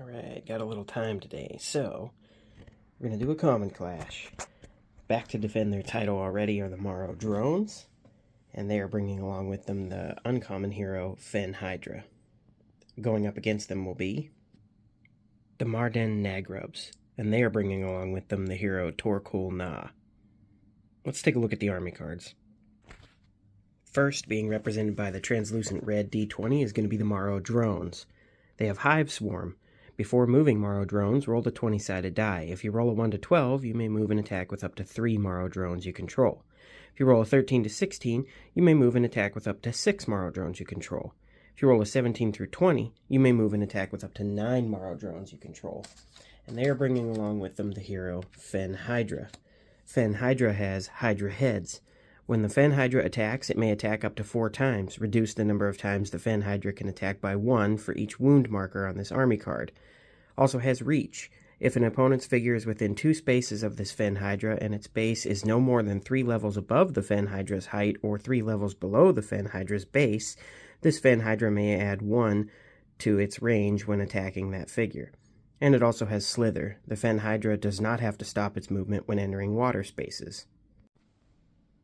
Alright, got a little time today, so we're going to do a common clash. Back to defend their title already are the Marrden Drones, and they are bringing along with them the uncommon hero Fen Hydra. Going up against them will be the Marrden Nagrubs, and they are bringing along with them the hero Torkul Na. Let's take a look at the army cards. First, being represented by the translucent red D20, is going to be the Marrden Drones. They have Hive Swarm. Before moving Marrden Drones, roll the 20-sided die. If you roll a 1 to 12, you may move and attack with up to 3 Marrden Drones you control. If you roll a 13 to 16, you may move and attack with up to 6 Marrden Drones you control. If you roll a 17 through 20, you may move and attack with up to 9 Marrden Drones you control. And they are bringing along with them the hero Fen Hydra. Fen Hydra has Hydra heads. When the Fen Hydra attacks, it may attack up to 4 times. Reduce the number of times the Fen Hydra can attack by 1 for each wound marker on this army card. Also has Reach. If an opponent's figure is within 2 spaces of this Fen Hydra and its base is no more than 3 levels above the Fen Hydra's height or 3 levels below the Fen Hydra's base, this Fen Hydra may add 1 to its range when attacking that figure. And it also has Slither. The Fen Hydra does not have to stop its movement when entering water spaces.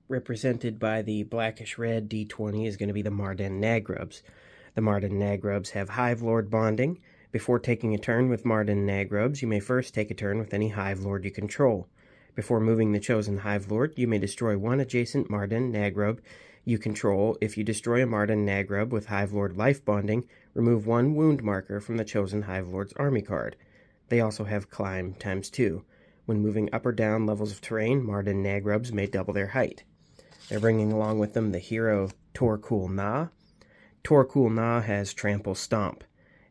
Represented by the blackish-red D20 is going to be the Marrden Nagrubs. The Marrden Nagrubs have Hive Lord bonding. Before taking a turn with Marrden Nagrubs, you may first take a turn with any Hive Lord you control. Before moving the chosen Hive Lord, you may destroy one adjacent Marrden Nagrub you control. If you destroy a Marrden Nagrub with Hive Lord life bonding, remove 1 wound marker from the chosen Hive Lord's army card. They also have Climb ×2. When moving up or down levels of terrain, Marrden Nagrubs may double their height. They're bringing along with them the hero Torkul Na. Torkul Na has Trample Stomp.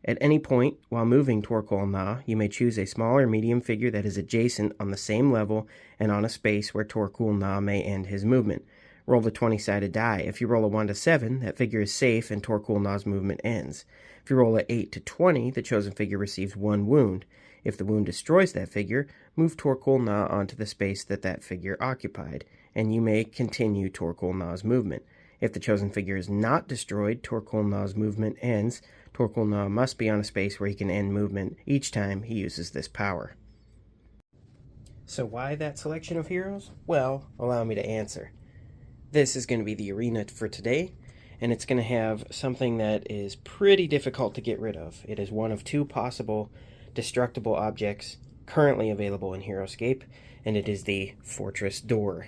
At any point, while moving Torkul Na, you may choose a small or medium figure that is adjacent on the same level and on a space where Torkul Na may end his movement. Roll the 20-sided die. If you roll a 1 to 7, that figure is safe and Torkul Na's movement ends. If you roll a 8 to 20, the chosen figure receives 1 wound. If the wound destroys that figure, move Torkul Na onto the space that figure occupied, and you may continue Torkul Na's movement. If the chosen figure is not destroyed, Torkul Na's movement ends. Torkul Na must be on a space where he can end movement each time he uses this power. So why that selection of heroes? Well, allow me to answer. This is going to be the arena for today, and it's going to have something that is pretty difficult to get rid of. It is one of 2 possible destructible objects currently available in Heroscape, and it is the Fortress Door.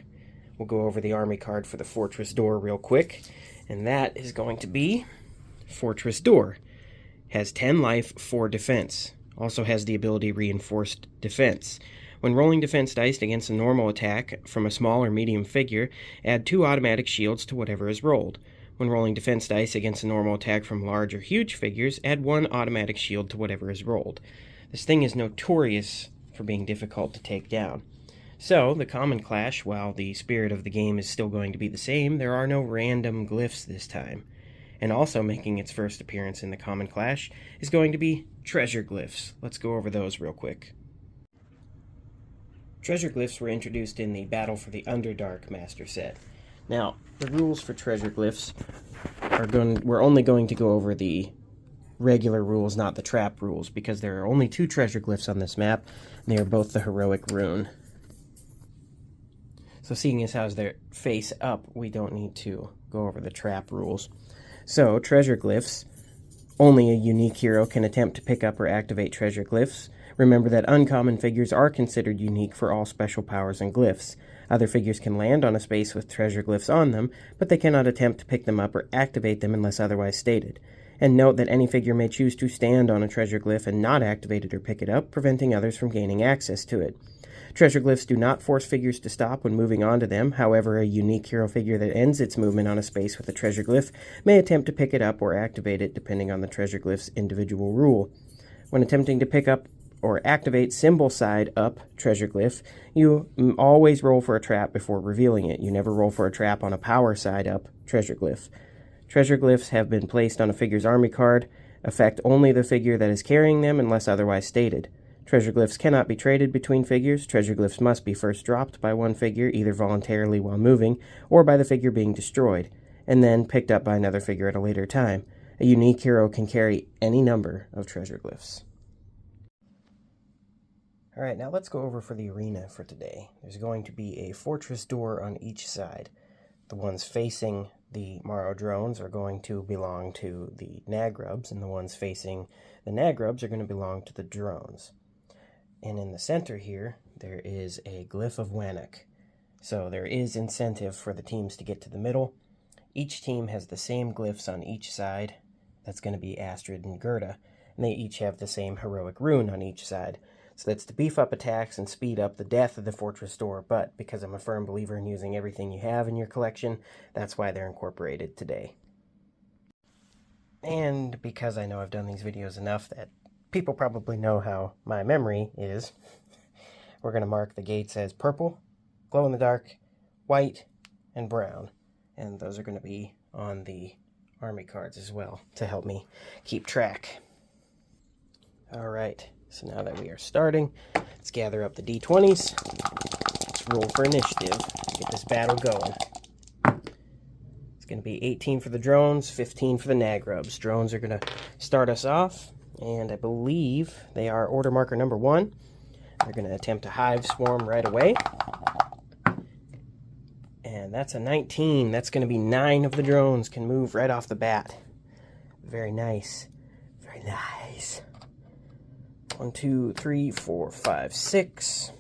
We'll go over the army card for the Fortress Door real quick, and that is going to be Fortress Door. Has 10 life, 4 defense. Also has the ability Reinforced Defense. When rolling defense dice against a normal attack from a small or medium figure, add 2 automatic shields to whatever is rolled. When rolling defense dice against a normal attack from large or huge figures, add 1 automatic shield to whatever is rolled. This thing is notorious for being difficult to take down. So, the common clash, while the spirit of the game is still going to be the same, there are no random glyphs this time. And also making its first appearance in the common clash is going to be treasure glyphs. Let's go over those real quick. Treasure glyphs were introduced in the Battle for the Underdark Master Set. Now, the rules for treasure glyphs we're only going to go over the regular rules, not the trap rules, because there are only 2 treasure glyphs on this map, and they are both the heroic rune. So seeing as how they're face up, we don't need to go over the trap rules. So, treasure glyphs. Only a unique hero can attempt to pick up or activate treasure glyphs. Remember that uncommon figures are considered unique for all special powers and glyphs. Other figures can land on a space with treasure glyphs on them, but they cannot attempt to pick them up or activate them unless otherwise stated. And note that any figure may choose to stand on a treasure glyph and not activate it or pick it up, preventing others from gaining access to it. Treasure glyphs do not force figures to stop when moving onto them. However, a unique hero figure that ends its movement on a space with a treasure glyph may attempt to pick it up or activate it, depending on the treasure glyph's individual rule. When attempting to pick up or activate symbol side up treasure glyph, you always roll for a trap before revealing it. You never roll for a trap on a power side up treasure glyph. Treasure glyphs have been placed on a figure's army card, affect only the figure that is carrying them unless otherwise stated. Treasure glyphs cannot be traded between figures. Treasure glyphs must be first dropped by one figure, either voluntarily while moving, or by the figure being destroyed, and then picked up by another figure at a later time. A unique hero can carry any number of treasure glyphs. Alright, now let's go over for the arena for today. There's going to be a fortress door on each side. The ones facing the Marrow drones are going to belong to the Nagrubs, and the ones facing the Nagrubs are going to belong to the drones. And in the center here, there is a glyph of Wannock. So there is incentive for the teams to get to the middle. Each team has the same glyphs on each side. That's going to be Astrid and Gerda. And they each have the same heroic rune on each side. So that's to beef up attacks and speed up the death of the fortress door. But because I'm a firm believer in using everything you have in your collection, that's why they're incorporated today. And because I know I've done these videos enough that people probably know how my memory is, we're going to mark the gates as purple, glow-in-the-dark, white, and brown. And those are going to be on the army cards as well to help me keep track. Alright, so now that we are starting, let's gather up the D20s. Let's roll for initiative. Get this battle going. It's going to be 18 for the drones, 15 for the Nagrubs. Drones are going to start us off, and I believe they are order marker number 1. They're going to attempt a hive swarm right away. And that's a 19. That's going to be 9 of the drones can move right off the bat. Very nice. Very nice. 1, 2, 3, 4, 5, 6.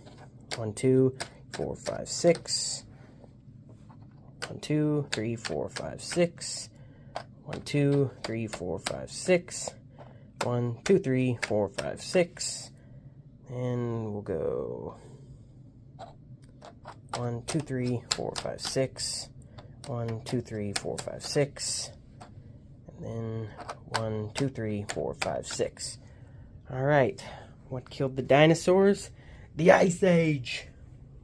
1, 2, 4, 5, 6. 1, 2, 3, 4, 5, 6. 1, 2, 3, 4, 5, 6. 1, 2, 3, 4, 5, 6. And we'll go 1, 2, 3, 4, 5, 6. 1, 2, 3, 4, 5, 6. And then 1, 2, 3, 4, 5, 6. Alright, what killed the dinosaurs? The Ice Age!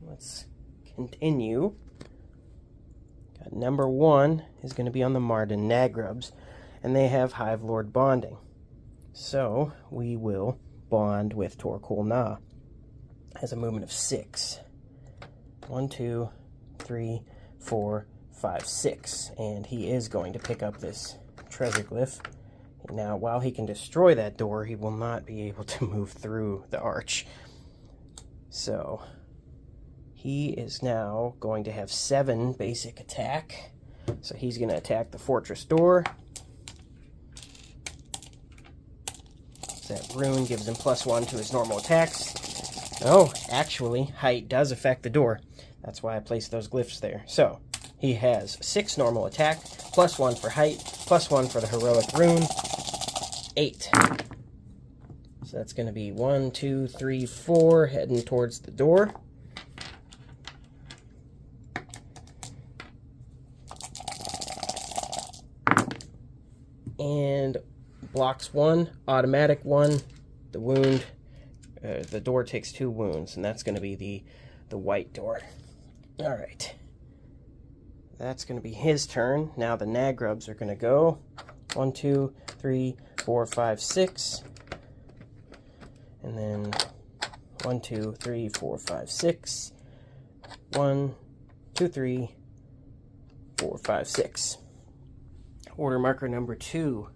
Let's continue. Got number 1 is going to be on the Marrden Nagrubs, and they have Hive Lord bonding. So, we will bond with Torkoal Na. Has a movement of 6. 1, 2, 3, 4, 5, 6. And he is going to pick up this treasure glyph. Now, while he can destroy that door, he will not be able to move through the arch. So, he is now going to have 7 basic attack. So he's going to attack the fortress door. That rune gives him +1 to his normal attacks. Oh, actually, height does affect the door. That's why I placed those glyphs there. So, he has 6 normal attack, +1 for height, +1 for the heroic rune, 8. So that's going to be 1, 2, 3, 4, heading towards the door. And blocks 1, automatic 1, the wound. The door takes 2 wounds, and that's going to be the white door. Alright. That's going to be his turn. Now the Nagrubs are going to go. 1, 2, 3, 4, 5, 6. And then 1, 2, 3, 4, 5, 6. 1, 2, 3, 4, 5, 6. Order marker number 2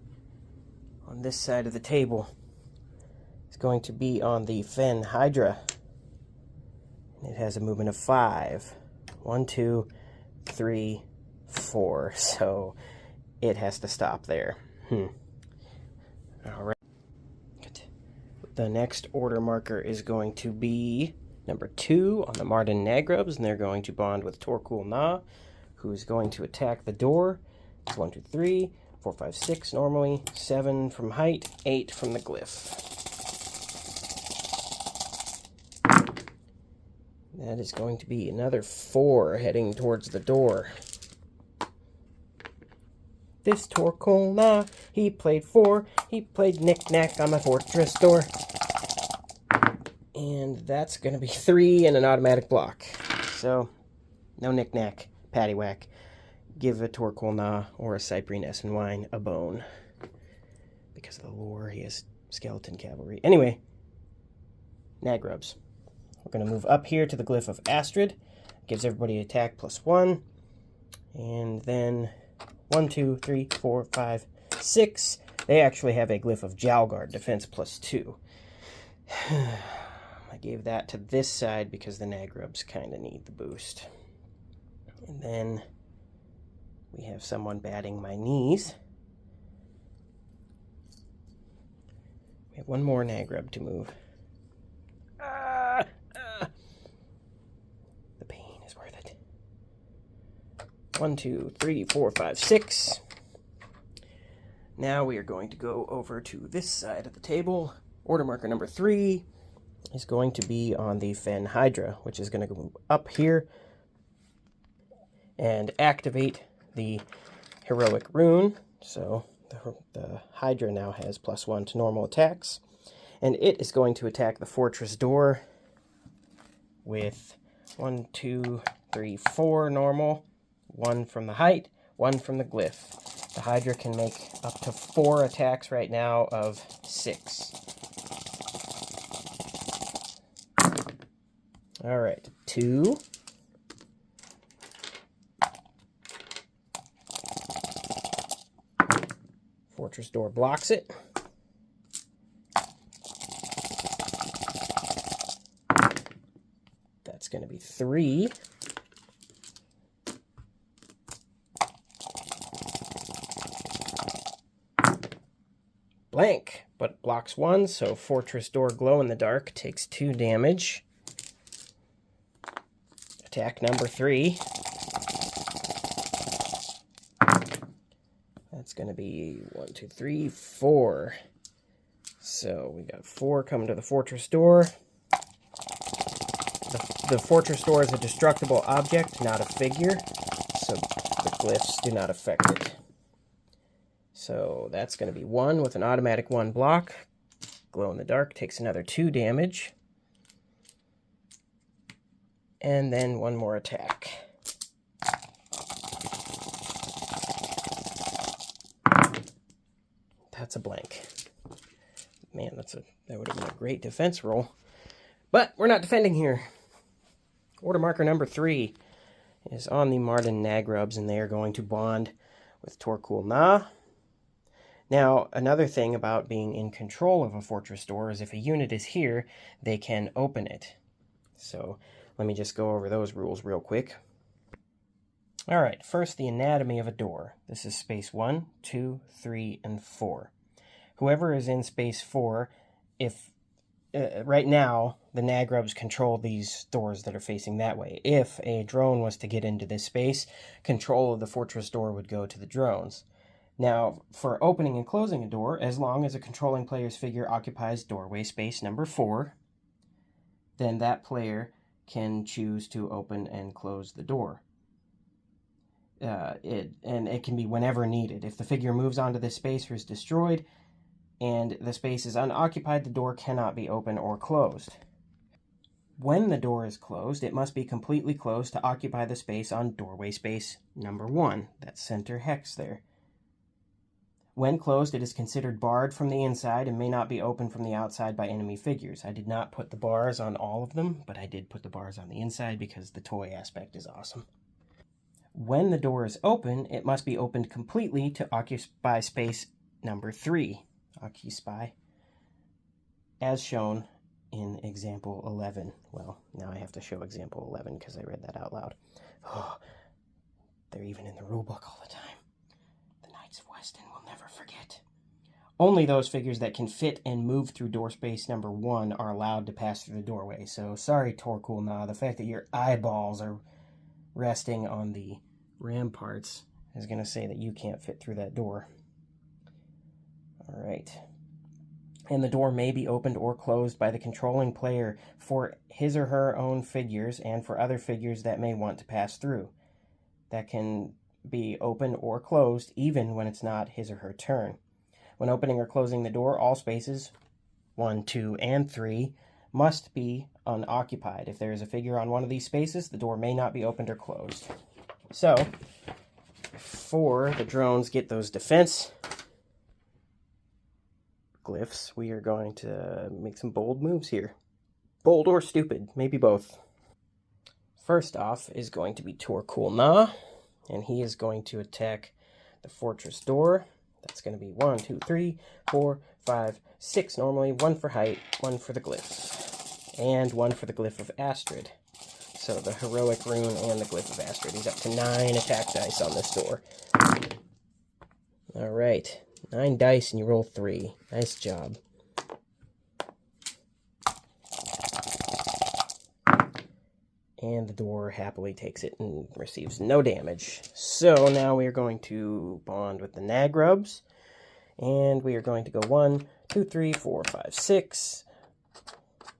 on this side of the table is going to be on the Fen Hydra. And it has a movement of 5. 1, 2, 3, 4. So it has to stop there. Alright. The next order marker is going to be number 2 on the Marrden Nagrubs, and they're going to bond with Torkoal Na, who's going to attack the door. It's 1, 2, 3, 4, 5, 6 normally, 7 from height, 8 from the glyph. That is going to be another 4 heading towards the door. This Torkoal Na, he played 4. He played knick-knack on my fortress door. And that's going to be 3 and an automatic block. So, no knick-knack, paddywhack. Give a Torkoal Na or a Cyprian Essenwine a bone. Because of the lore, he has skeleton cavalry. Anyway, Nagrubs. We're going to move up here to the glyph of Astrid. Gives everybody attack +1. And then 1, 2, 3, 4, 5, 6. They actually have a glyph of Jalgard, defense +2. I gave that to this side because the Nagrubs kind of need the boost. And then we have someone batting my knees. We have one more Nagrub to move. The pain is worth it. 1, 2, 3, 4, 5, 6. Now we are going to go over to this side of the table. Order marker number 3 is going to be on the Fen Hydra, which is going to go up here and activate the heroic rune. So the Hydra now has +1 to normal attacks, and it is going to attack the fortress door with 1, 2, 3, 4 normal, 1 from the height, 1 from the glyph. The Hydra can make up to 4 attacks right now of 6. All right, 2. Fortress door blocks it. That's going to be 3. Blank, but blocks 1, so fortress door glow in the dark takes 2 damage. Attack number 3. That's going to be 1, 2, 3, 4. So we got 4 coming to the fortress door. The fortress door is a destructible object, not a figure, so the glyphs do not affect it. So that's going to be 1 with an automatic 1 block. Glow in the dark takes another 2 damage. And then 1 more attack. That's a blank. Man, that would have been a great defense roll. But we're not defending here. Order marker number 3 is on the Marrden Nagrubs, and they are going to bond with Torkul Na. Now, another thing about being in control of a fortress door is if a unit is here, they can open it. So let me just go over those rules real quick. All right, first the anatomy of a door. This is space 1, 2, 3, and 4. Whoever is in space 4, if right now the Nagrubs control these doors that are facing that way. If a drone was to get into this space, control of the fortress door would go to the drones. Now, for opening and closing a door, as long as a controlling player's figure occupies doorway space number 4, then that player can choose to open and close the door. It can be whenever needed. If the figure moves onto this space or is destroyed, and the space is unoccupied, the door cannot be opened or closed. When the door is closed, it must be completely closed to occupy the space on doorway space number 1, that center hex there. When closed, it is considered barred from the inside and may not be opened from the outside by enemy figures. I did not put the bars on all of them, but I did put the bars on the inside because the toy aspect is awesome. When the door is open, it must be opened completely to occupy space number 3. Occupy, as shown in example 11. Well, now I have to show example 11 because I read that out loud. Oh, they're even in the rulebook all the time. The Knights of Weston will never forget. Only those figures that can fit and move through door space number 1 are allowed to pass through the doorway. So sorry, Torkul Na, the fact that your eyeballs are resting on the ramparts is going to say that you can't fit through that door. All right. And the door may be opened or closed by the controlling player for his or her own figures and for other figures that may want to pass through. That can be open or closed even when it's not his or her turn. When opening or closing the door, all spaces 1, 2, and 3 must be unoccupied. If there is a figure on one of these spaces, the door may not be opened or closed. So, before the drones get those defense glyphs, we are going to make some bold moves here. Bold or stupid, maybe both. First off is going to be Torkul Na, and he is going to attack the fortress door. That's going to be 1, 2, 3, 4, 5, 6 normally, 1 for height, 1 for the glyphs. and 1 for the Glyph of Astrid. So the Heroic Rune and the Glyph of Astrid. He's up to 9 attack dice on this door. Alright, 9 dice and you roll 3. Nice job. And the door happily takes it and receives no damage. So now we are going to bond with the Nagrubs. And we are going to go 1, 2, 3, 4, 5, 6.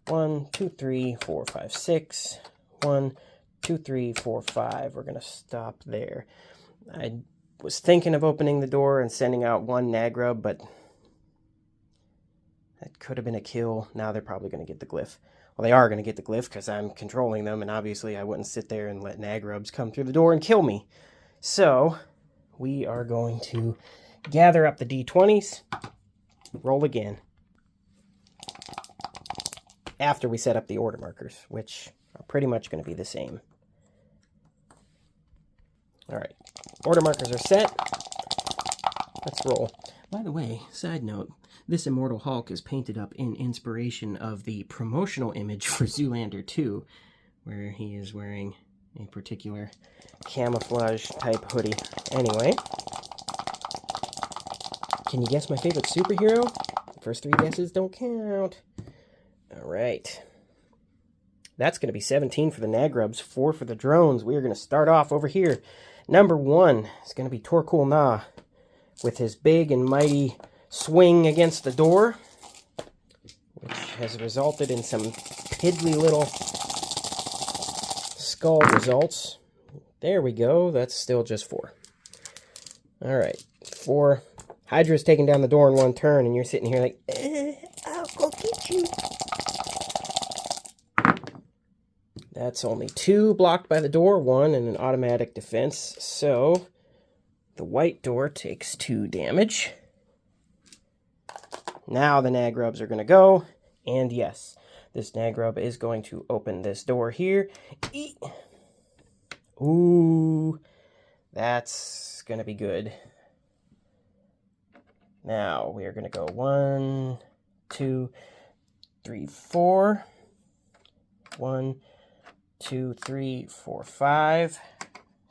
1, 2, 3, 4, 5, 6. 1, 2, 3, 4, 5. We're going to stop there. I was thinking of opening the door and sending out 1 Nagrub, but that could have been a kill. Now they're probably going to get the Glyph. Well, they are going to get the Glyph because I'm controlling them, and obviously I wouldn't sit there and let Nagrubs come through the door and kill me. So, we are going to gather up the D20s, roll again, after we set up the order markers, which are pretty much going to be the same. Alright, order markers are set. Let's roll. By the way, side note, this Immortal Hulk is painted up in inspiration of the promotional image for Zoolander 2, where he is wearing a particular camouflage type hoodie. Anyway, can you guess my favorite superhero? The first 3 guesses don't count. Alright. That's going to be 17 for the Nagrubs, 4 for the drones. We are going to start off over here. Number 1 is going to be Torkul Na, with his big and mighty swing against the door, which has resulted in some piddly little skull results. There we go. That's still just 4. Alright. 4. Hydra's taking down the door in 1 turn, and you're sitting here like, I'll go get you. That's only 2 blocked by the door, 1 and an automatic defense. So the white door takes 2 damage. Now the Nagrubs are going to go, and yes, this Nagrub is going to open this door here. Ooh, that's going to be good. Now we are going to go 1, 2, 3, 4. 1, 2, 3, 4, 5.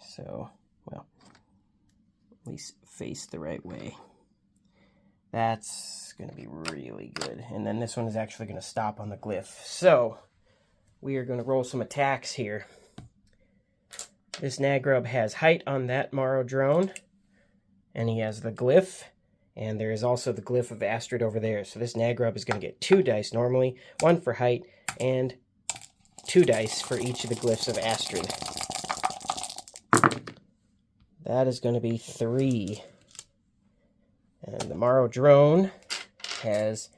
So, well, at least face the right way. That's going to be really good. And then this one is actually going to stop on the Glyph. So, we are going to roll some attacks here. This Nagrub has height on that Marrow drone. And he has the Glyph. And there is also the Glyph of Astrid over there. So this Nagrub is going to get 2 dice normally. 1 for height and 2 dice for each of the Glyphs of Astrid. That is going to be 3. And the Marrow drone has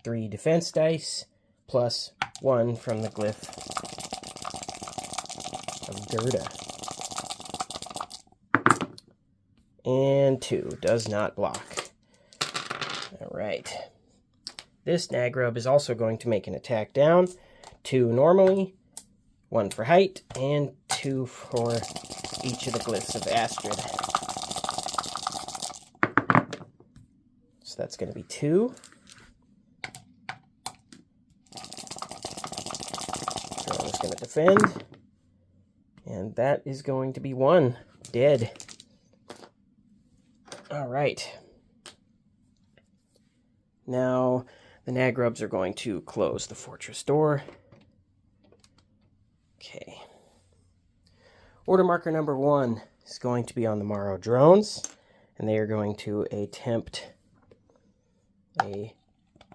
3 defense dice, plus 1 from the Glyph of Gerda. And 2 does not block. Alright. This Nagrub is also going to make an attack down. 2 normally, 1 for height, and 2 for each of the Glyphs of Astrid. So that's going to be 2. Drone is going to defend. And that is going to be 1. Dead. Alright. Now, the Nagrubs are going to close the fortress door. Okay. Order marker number 1 is going to be on the Marrow drones, and they are going to attempt a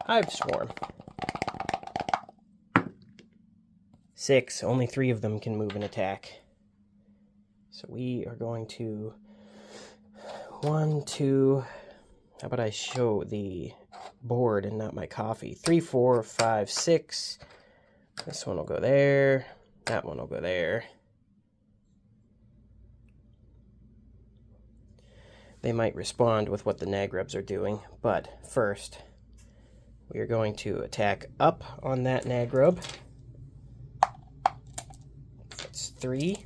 hive swarm. 6, only 3 of them can move and attack. So we are going to 1, 2, how about I show the board and not my coffee? 3, 4, 5, 6. This one will go there. That one will go there. They might respond with what the Nagrubs are doing, but first, we are going to attack up on that Nagrub. That's 3.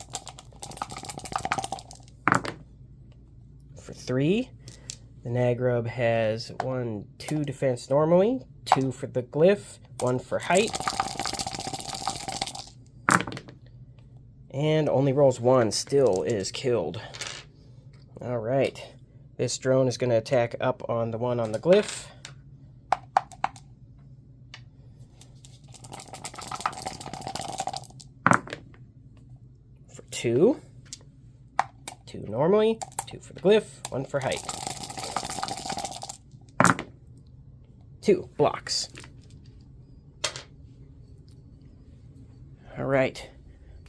For 3, the Nagrub has 1, 2 defense normally, 2 for the Glyph, 1 for height, And only rolls 1, still is killed. All right. This drone is going to attack up on the one on the glyph. For 2. 2 normally, 2 for the glyph, 1 for height. 2 blocks. All right.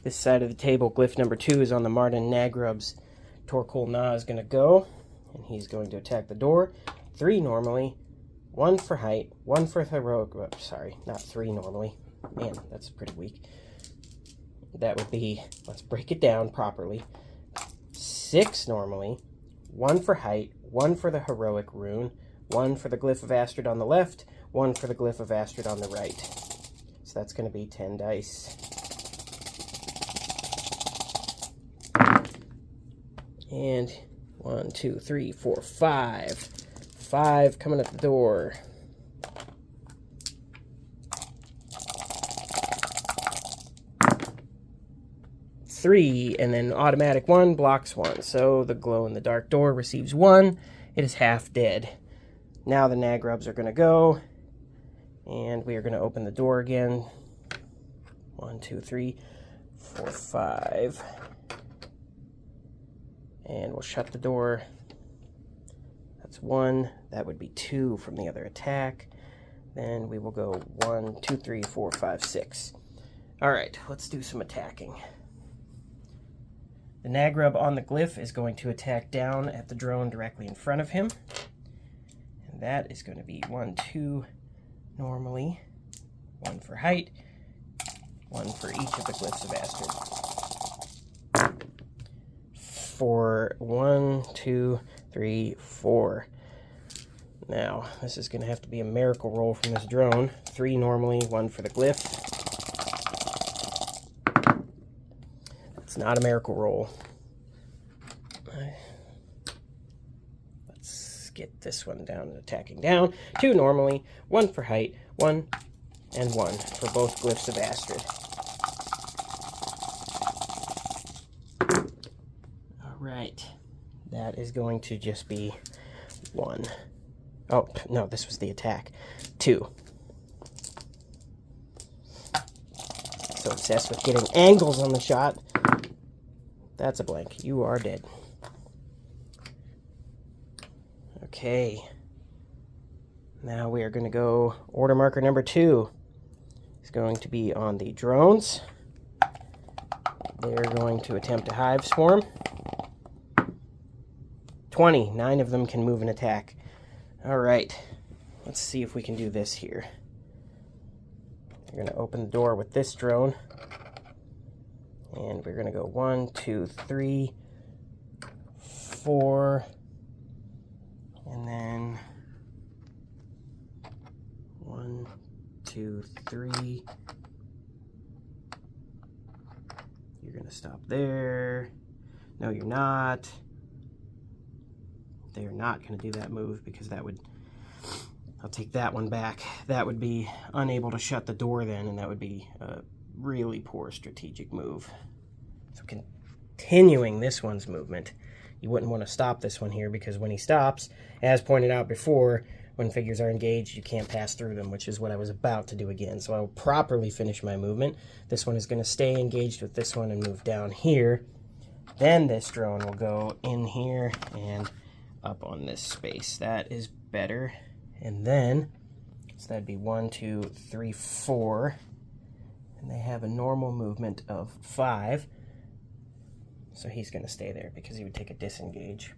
This side of the table, glyph number 2 is on the Marrden Nagrubs. Torkoal Na is going to go, and he's going to attack the door. 3 normally, 1 for height, 1 for heroic. Oh, sorry, not 3 normally. Man, that's pretty weak. That would be, let's break it down properly. 6 normally, 1 for height, 1 for the heroic rune, 1 for the glyph of Astrid on the left, 1 for the glyph of Astrid on the right. So that's going to be 10 dice. And 1, 2, 3, 4, 5. 5 coming at the door. Three, and then automatic 1 blocks 1. So the glow-in-the-dark door receives 1. It is half dead. Now the Nagrubs are going to go, and we are going to open the door again. 1, 2, 3, 4, 5. And we'll shut the door. That's 1. That would be 2 from the other attack. Then we will go 1, 2, 3, 4, 5, 6. All right, let's do some attacking. The Nagrub on the glyph is going to attack down at the drone directly in front of him. And that is going to be 1, 2 normally, 1 for height, 1 for each of the glyphs of Astrid. For 1, 2, 3, 4. Now, this is going to have to be a miracle roll from this drone. 3 normally, 1 for the glyph. It's not a miracle roll. Let's get this one down and attacking down. 2 normally, 1 for height, 1 and 1 for both glyphs of Astrid. Right, that is going to just be 1. Oh, no, this was the attack. 2. So obsessed with getting angles on the shot. That's a blank. You are dead. Okay. Now we are going to go order marker number 2. It's going to be on the drones. They're going to attempt a hive swarm. 20. 9 of them can move and attack. All right. Let's see if we can do this here. We're going to open the door with this drone. And we're going to go 1, 2, 3, 4. And then 1, 2, 3. You're going to stop there. No, you're not. They are not going to do that move because that would, I'll take that one back. That would be unable to shut the door then, and that would be a really poor strategic move. So continuing this one's movement, you wouldn't want to stop this one here because when he stops, as pointed out before, when figures are engaged, you can't pass through them, which is what I was about to do again. So I will properly finish my movement. This one is going to stay engaged with this one and move down here. Then this drone will go in here and up on this space. That is better. And then, so that'd be 1, 2, 3, 4. And they have a normal movement of 5. So he's going to stay there because he would take a disengage.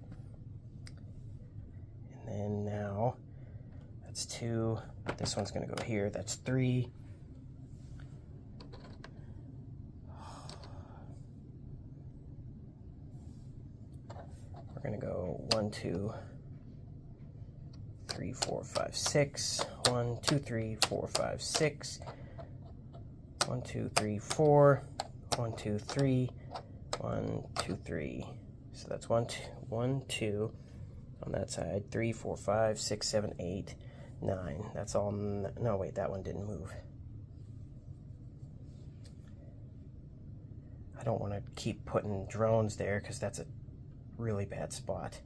And then now, that's 2. This one's going to go here. That's 3. We're going to go 1, 2, 3, 4, 5, 6. 1, 2, 3, 4, 5, 6. 1, 2, 3, 4. 1, 2, 3. 1, 2, 3. So that's 1, 2 on that side. 3, 4, 5, 6, 7, 8, 9. That's all. No, wait, that one didn't move. I don't want to keep putting drones there because that's a really bad spot.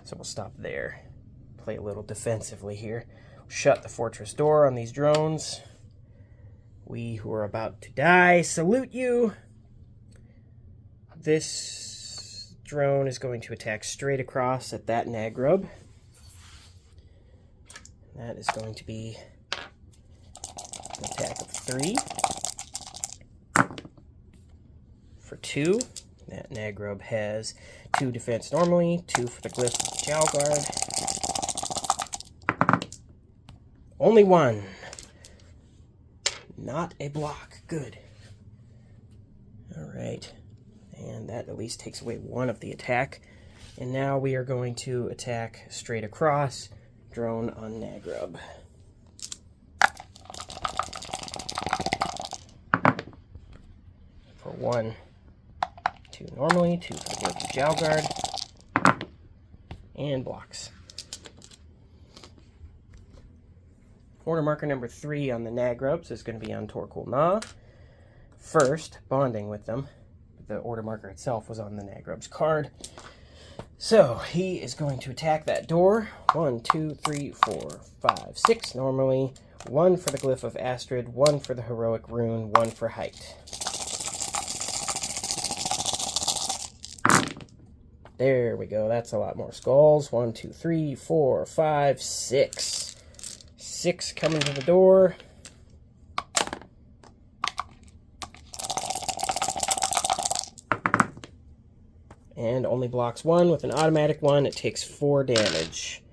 So we'll stop there. Play a little defensively here. Shut the fortress door on these drones. We who are about to die salute you. This drone is going to attack straight across at that Nagrub. That is going to be an attack of 3 for 2. That Nagrub has 2 defense normally, 2 for the glyph of Jandar. Only 1. Not a block. Good. Alright. And that at least takes away 1 of the attack. And now we are going to attack straight across. Drone on Nagrub. For 1. 2 normally, 2 for the glyph of Jandar. And blocks. Order marker number 3 on the Nagrubs is going to be on Torkoal Na. First, bonding with them. The order marker itself was on the Nagrub's card. So, he is going to attack that door. 1, 2, 3, 4, 5, 6 normally. 1 for the glyph of Astrid, 1 for the heroic rune, 1 for height. There we go. That's a lot more skulls. 1, 2, 3, 4, 5, 6. 6 coming to the door. And only blocks 1 with an automatic 1. It takes 4 damage.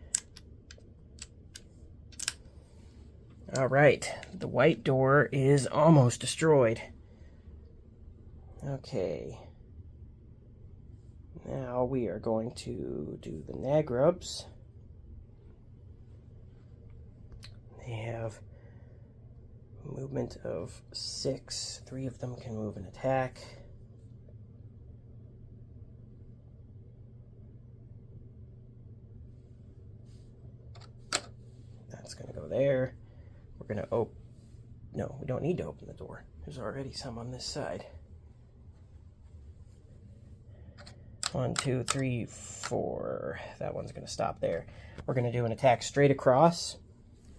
Alright, the white door is almost destroyed. Okay. Now we are going to do the Nagrubs. They have movement of 6. 3 of them can move and attack. That's going to go there. We're going to open... No, we don't need to open the door. There's already some on this side. 1, 2, 3, 4. That one's going to stop there. We're going to do an attack straight across.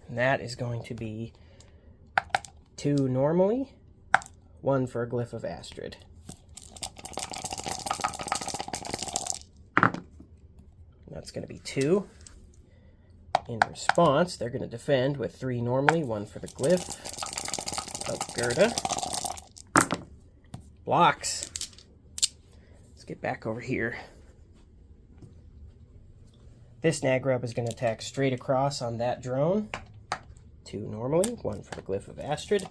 And that is going to be 2 normally, 1 for a glyph of Astrid. That's going to be 2. In response, they're going to defend with 3 normally, 1 for the glyph of Gerda. Blocks. Let's get back over here. This Nagrub is going to attack straight across on that drone. 2 normally, 1 for the glyph of Astrid.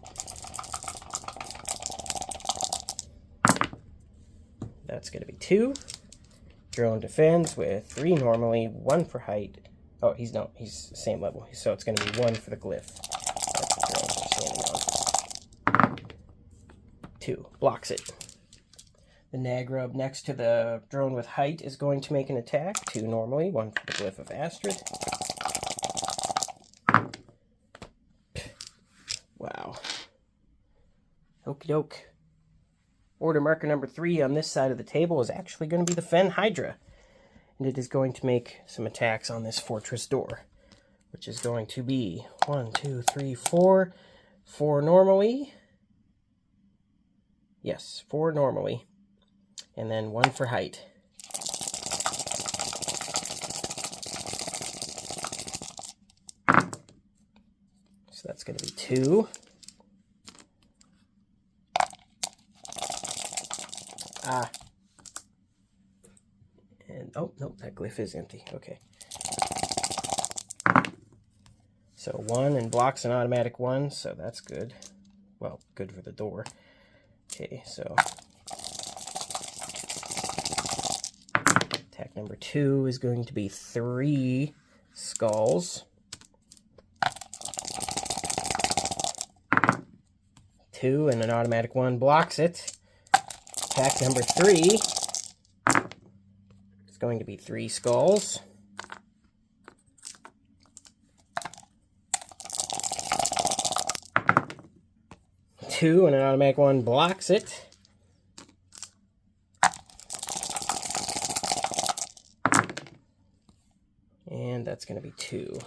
That's going to be 2. Drone defends with 3 normally, 1 for height. Oh, he's the same level, so it's going to be 1 for the glyph. That's the drone we're standing on. 2. Blocks it. The Nagrub next to the drone with height is going to make an attack. 2 normally, 1 for the glyph of Astrid. Wow. Okie doke. Order marker number 3 on this side of the table is actually going to be the Fen Hydra. And it is going to make some attacks on this fortress door, which is going to be 1, 2, 3, 4. 4 normally. Yes, 4 normally. And then 1 for height. So that's going to be 2. And, oh, no, that glyph is empty. Okay. So 1 and blocks an automatic 1, so that's good. Well, good for the door. Okay, so attack number 2 is going to be 3 skulls. 2 and an automatic 1 blocks it. Attack number 3 is going to be 3 skulls. 2, and an automatic 1 blocks it. And that's going to be 2.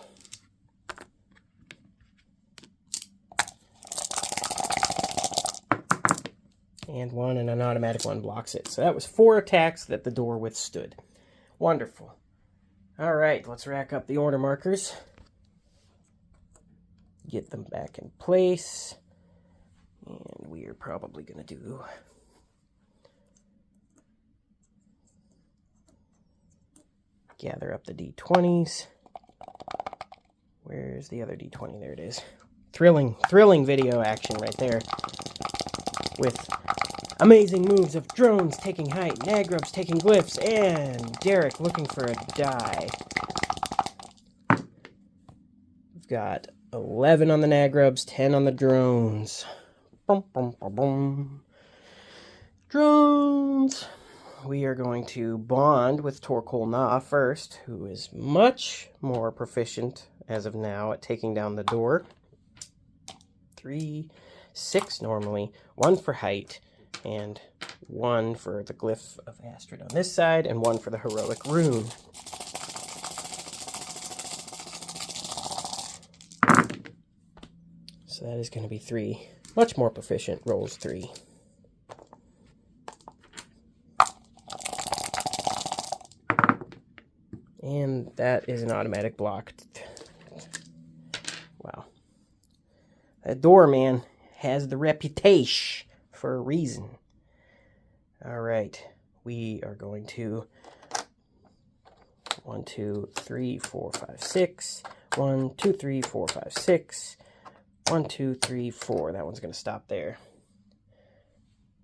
And 1, and an automatic 1 blocks it. So that was 4 attacks that the door withstood. Wonderful. All right, let's rack up the order markers. Get them back in place. And we are probably going to do... gather up the D20s. Where's the other D20? There it is. Thrilling video action right there. With amazing moves of drones taking height, Nagrubs taking glyphs, and Derek looking for a die. We've got 11 on the Nagrubs, 10 on the drones. Boom, boom, boom, boom. Drones! We are going to bond with Torkoal Na first, who is much more proficient as of now at taking down the door. 3, 6 normally, 1 for height, and 1 for the glyph of Astrid on this side, and 1 for the heroic rune. So that is going to be 3. Much more proficient, rolls 3. And that is an automatic block. Wow. That door, man, has the reputation for a reason. All right. We are going to 1, 2, 3, 4, 5, 6. 1, 2, 3, 4, 5, 6. 1, 2, 3, 4. That one's going to stop there.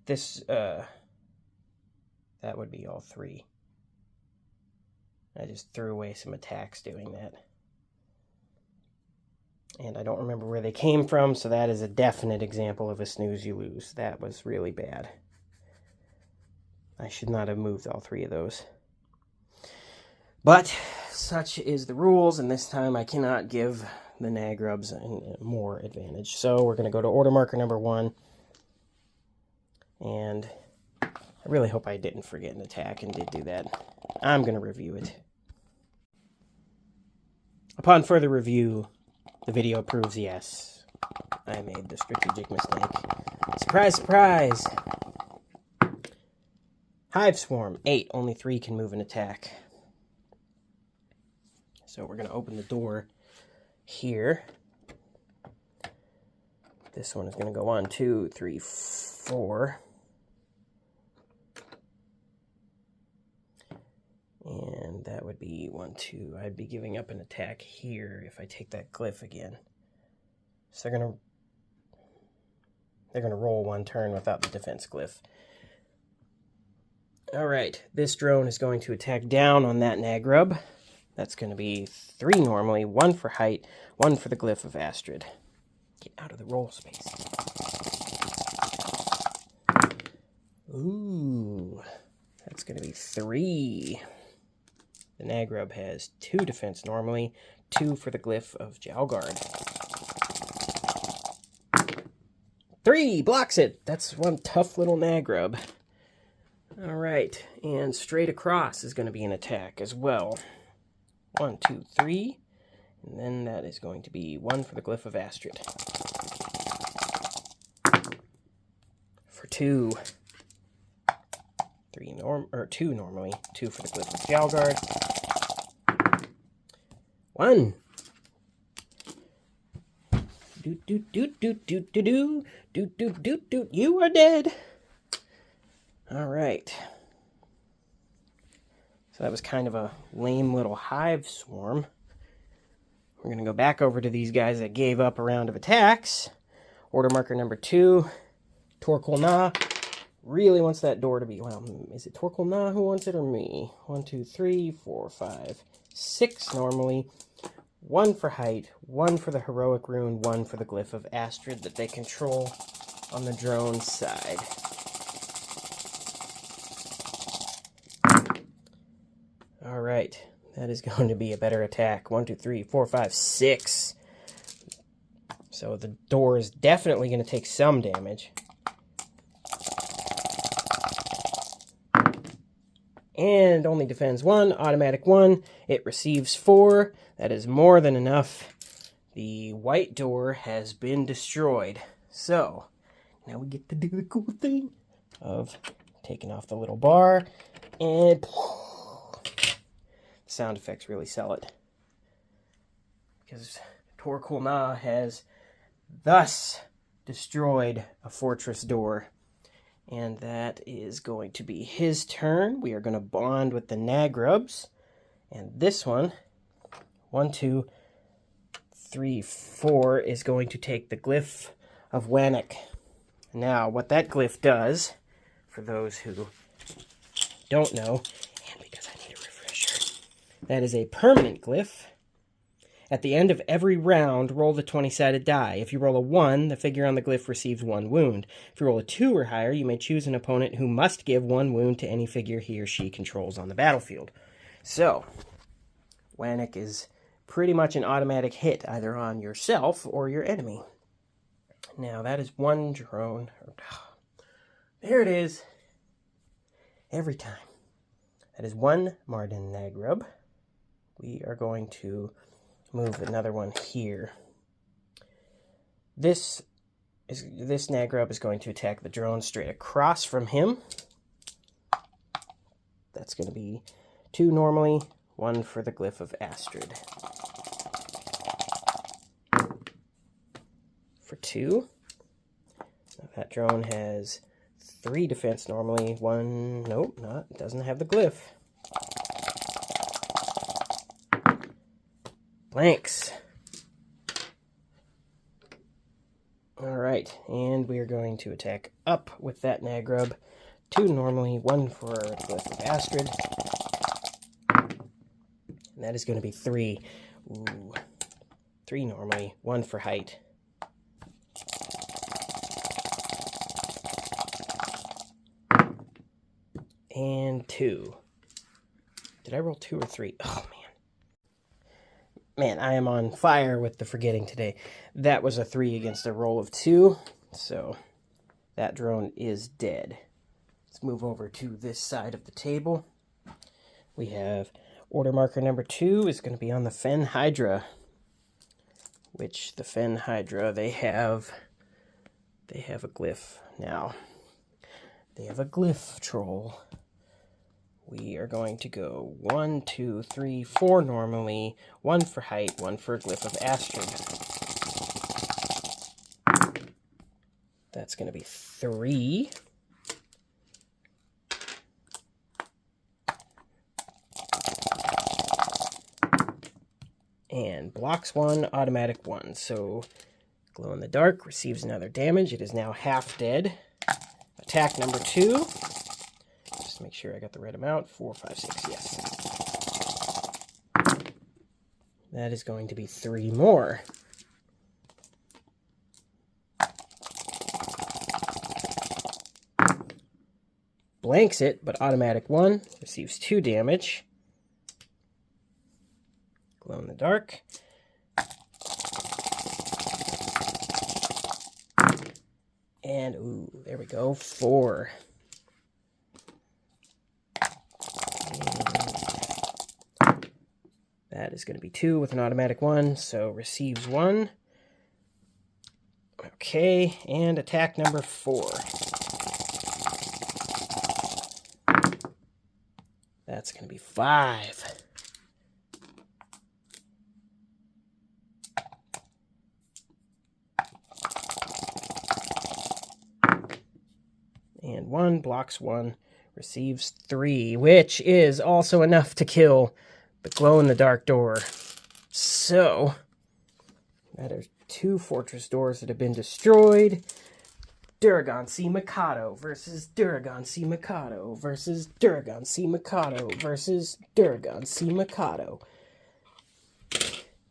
This, that would be all 3. I just threw away some attacks doing that. And I don't remember where they came from, so that is a definite example of a snooze you lose. That was really bad. I should not have moved all 3 of those. But such is the rules, and this time I cannot give the Nagrubs more advantage. So we're going to go to order marker number 1. And I really hope I didn't forget an attack and did do that. I'm going to review it. Upon further review, the video proves yes, I made the strategic mistake. Surprise, surprise! Hive Swarm, 8. Only 3 can move an attack. So we're going to open the door here. This one is going to go 1, 2, 3, 4. And that would be 1, 2. I'd be giving up an attack here if I take that glyph again. So they're gonna roll 1 turn without the defense glyph. All right, this drone is going to attack down on that Nagrub. That's going to be 3 normally, 1 for height, 1 for the glyph of Astrid. Get out of the roll space. Ooh, that's going to be 3. The Nagrub has 2 defense normally, 2 for the glyph of Jandar. 3 blocks it. That's one tough little Nagrub. All right, and straight across is going to be an attack as well. 1, 2, 3, and then that is going to be 1 for the glyph of Astrid. For 2. 2 normally, 2 for the glyph of Jandar. 1. You are dead. All right. So that was kind of a lame little hive swarm. We're going to go back over to these guys that gave up a round of attacks. Order marker number 2, Torkoal Na. Really wants that door to be, well, is it Torkoal Na who wants it or me? 1, 2, 3, 4, 5, 6 normally. 1 for height, 1 for the heroic rune, 1 for the glyph of Astrid that they control on the drone side. All right, that is going to be a better attack. 1, 2, 3, 4, 5, 6. So the door is definitely going to take some damage. And only defends 1, automatic 1. It receives 4. That is more than enough. The white door has been destroyed. So, now we get to do the cool thing of taking off the little bar, and sound effects really sell it. Because Torkulna has thus destroyed a fortress door. And that is going to be his turn. We are going to bond with the Nagrubs. And this one, 1, 2, 3, 4, is going to take the glyph of Wanek. Now, what that glyph does, for those who don't know, and because I need a refresher, that is a permanent glyph. At the end of every round, roll the 20-sided die. If you roll a 1, the figure on the glyph receives 1 wound. If you roll a 2 or higher, you may choose an opponent who must give 1 wound to any figure he or she controls on the battlefield. So, Wanek is pretty much an automatic hit, either on yourself or your enemy. Now, that is 1 drone. There it is. Every time. That is 1 Marrden Nagrub. We are going to move another one here. This Nagrub is going to attack the drone straight across from him. That's going to be 2 normally, 1 for the glyph of Astrid. For 2. Now that drone has 3 defense normally, 1, nope, not, doesn't have the glyph. Blanks. Alright, and we are going to attack up with that Nagrub. 2 normally, 1 for the glyph of Astrid. And that is going to be 3. Ooh. 3 normally, 1 for height. And 2. Did I roll 2 or 3? Oh, man. Man, I am on fire with the forgetting today. That was a 3 against a roll of 2, so that drone is dead. Let's move over to this side of the table. We have order marker number 2 is going to be on the Fen Hydra, which the Fen Hydra, they have a glyph now. They have a glyph troll. We are going to go 1, 2, 3, 4 normally, 1 for height, 1 for a glyph of Astrid. That's going to be 3. And blocks 1, automatic 1. So glow in the dark receives another damage. It is now half dead. Attack number 2. Just make sure I got the right amount. 4, 5, 6, yes. That is going to be 3 more. Blanks it, but automatic 1. Receives 2 damage. Glow in the dark. And, ooh, there we go, 4. That is going to be 2 with an automatic 1, so receives 1. Okay, and attack number 4. That's going to be 5. And 1, blocks 1, receives 3, which is also enough to kill the glow-in-the-dark door. So, that are 2 fortress doors that have been destroyed. Duragon C. Mikado versus Duragon C. Mikado versus Duragon C. Mikado versus Duragon C. Mikado.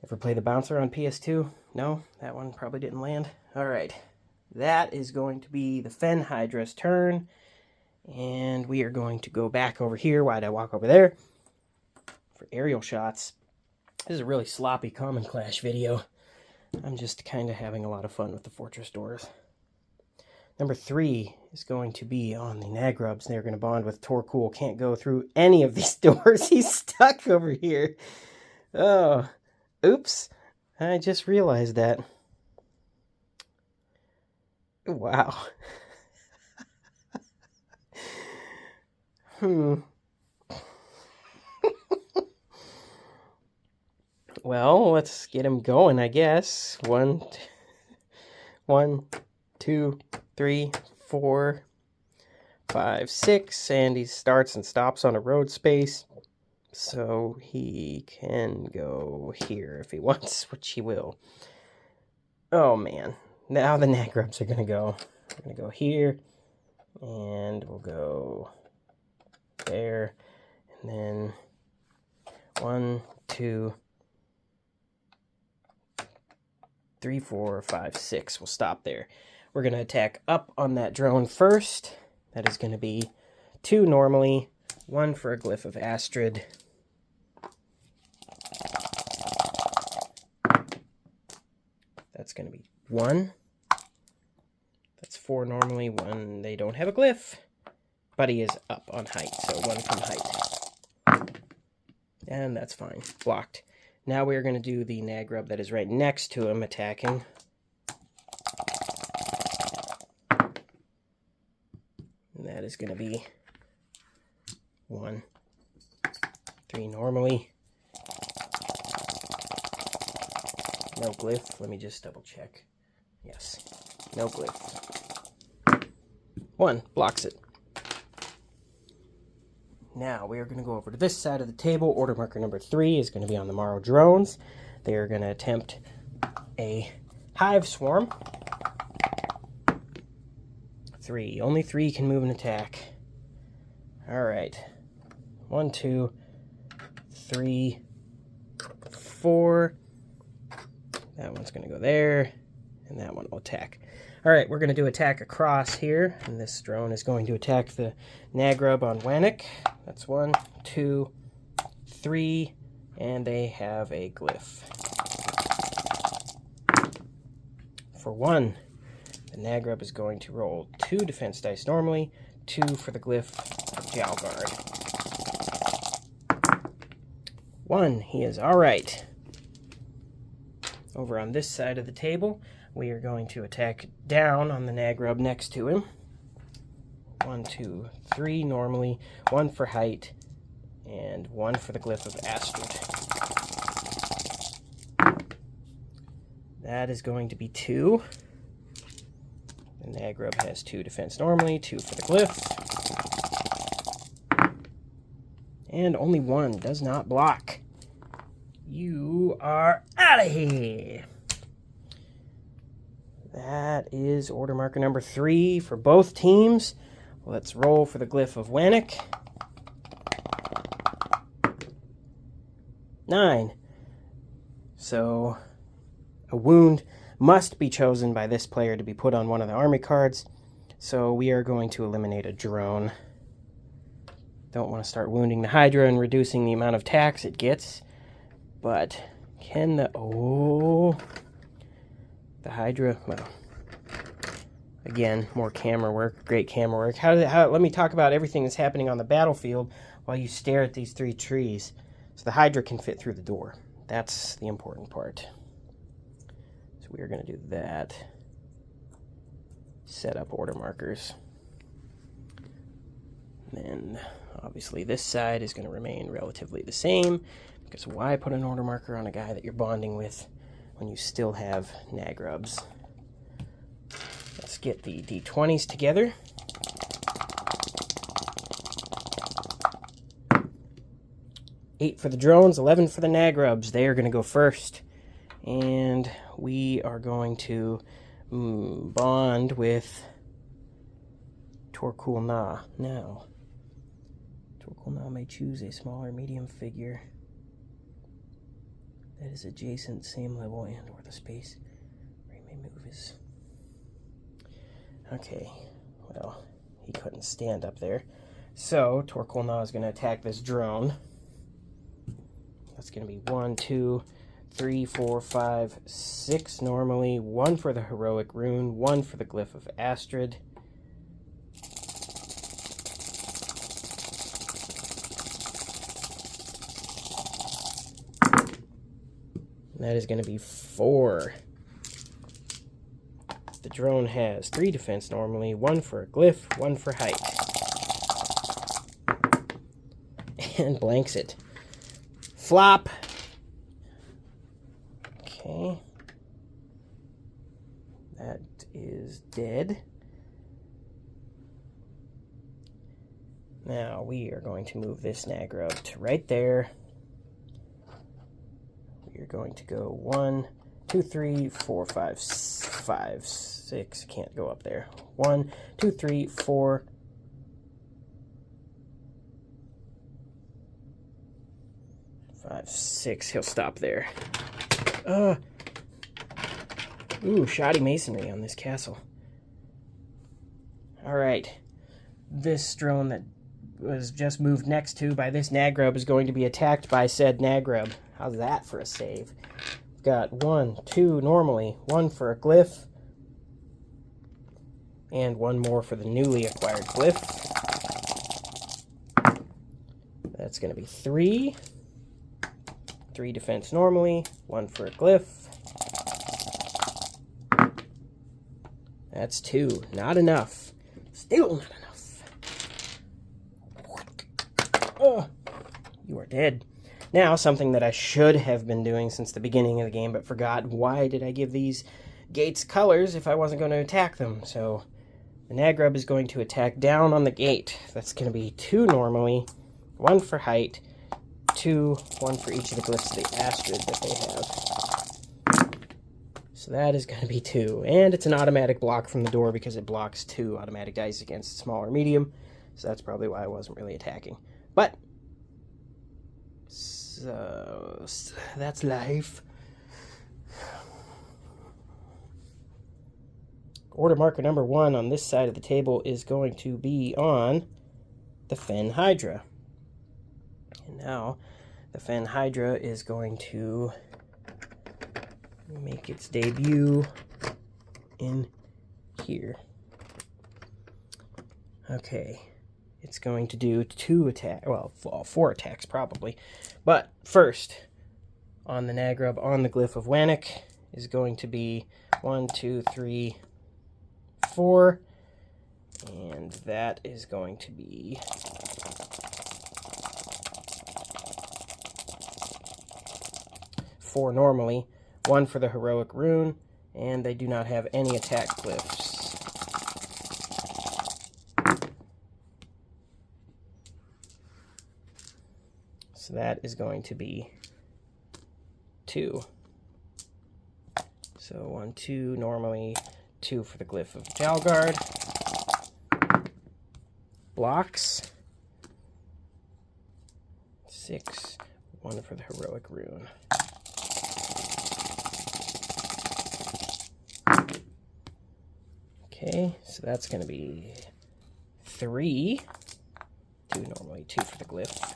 Ever play the bouncer on PS2? No? That one probably didn't land? Alright. That is going to be the Fen Hydra's turn. And we are going to go back over here. Why'd I walk over there? For aerial shots. This is a really sloppy Common Clash video. I'm just kind of having a lot of fun with the fortress doors. Number 3 is going to be on the Nagrubs. They're going to bond with Torkool. Can't go through any of these doors. He's stuck over here. Oh, oops. I just realized that. Wow. Well, let's get him going, I guess. 1, 2, 3, 4, 5, 6, and he starts and stops on a road space, so he can go here if he wants, which he will. Oh man, now the Nagrubs are going to go. We're going to go here, and we'll go there, and then 1, 2, 3, 4, 5, 6. We'll stop there. We're going to attack up on that drone first. That is going to be 2 normally, 1 for a Glyph of Astrid. That's going to be 1. That's 4 normally, 1. They don't have a glyph, but he is up on height, so 1 from height. And that's fine. Blocked. Now we're going to do the Nagrub that is right next to him attacking. And that is going to be 1, 3 normally. No glyph. Let me just double check. Yes. No glyph. 1. Blocks it. Now we are going to go over to this side of the table. Order marker number 3 is going to be on the Marrow drones. They are going to attempt a hive swarm. 3. Only 3 can move and attack. Alright. 1, 2, 3, 4. That one's going to go there. And that one will attack. Alright, we're going to do attack across here. And this drone is going to attack the Nagrub on Wannick. That's 1, 2, 3. And they have a glyph. For 1, the Nagrub is going to roll 2 defense dice normally, 2 for the glyph of Jandar. 1, he is alright. Over on this side of the table, we are going to attack down on the Nagrub next to him. 1, 2, 3 normally, 1 for height, and 1 for the glyph of Astrid. That is going to be 2. The Nagrub has 2 defense normally, 2 for the glyph. And only 1 does not block. You are out of here. That is order marker number 3 for both teams. Let's roll for the glyph of Wannick. 9. So a wound must be chosen by this player to be put on one of the army cards. So we are going to eliminate a drone. Don't want to start wounding the Hydra and reducing the amount of tax it gets. But can the... Oh... The Hydra... Well... Again, more camera work. Great camera work. Let me talk about everything that's happening on the battlefield while you stare at these 3 trees. So the Hydra can fit through the door. That's the important part. So we are going to do that. Set up order markers. And then, obviously, this side is going to remain relatively the same. Because why put an order marker on a guy that you're bonding with when you still have Nagrubs? Let's get the D20s together. Eight for the drones, 11 for the Nagrubs. They are going to go first. And we are going to bond with Torkool Na. Now, Torkool Na may choose a smaller medium figure that is adjacent, same level, and or the space where he may move his... Okay, well, he couldn't stand up there. So, Torkool Na is going to attack this drone. That's going to be 1, 2, 3, 4, 5, 6 normally, 1 for the heroic rune, 1 for the glyph of Astrid. And that is going to be 4. The drone has 3 defense normally, 1 for a glyph, 1 for height. And blanks it. Flop. Okay. That is dead. Now we are going to move this Nagrub to right there. We are going to go 1, 2, 3, 4, 5, 6. Can't go up there. 1, 2, 3, 4. 5, 6. He'll stop there. Ooh, shoddy masonry on this castle. Alright. This drone that was just moved next to by this Nagrub is going to be attacked by said Nagrub. How's that for a save? We've got 1, 2 normally, 1 for a glyph, and 1 more for the newly acquired glyph. That's going to be 3. 3 defense normally, 1 for a glyph. That's 2. Not enough. Still not enough. You are dead. Now, something that I should have been doing since the beginning of the game, but forgot. Why did I give these gates colors if I wasn't going to attack them? So, the Nagrub is going to attack down on the gate. That's going to be 2 normally, 1 for height, 2, 1 for each of the glyphs of the Astrid that they have. So that is going to be 2. And it's an automatic block from the door because it blocks 2 automatic dice against small or medium. So that's probably why I wasn't really attacking. But, so that's life. Order marker number 1 on this side of the table is going to be on the Fen Hydra. And now, the Fen Hydra is going to make its debut in here. Okay, it's going to do 2 attacks, well, 4 attacks probably. But first, on the Nagrub, on the glyph of Wannik, is going to be 1, 2, 3, 4. And that is going to be 4 normally, 1 for the heroic rune, and they do not have any attack glyphs. So that is going to be 2. So 1, 2 normally, 2 for the glyph of Jalgard. Blocks. 6, 1 for the heroic rune. Okay, so that's going to be 3. 2 normally, 2 for the glyph.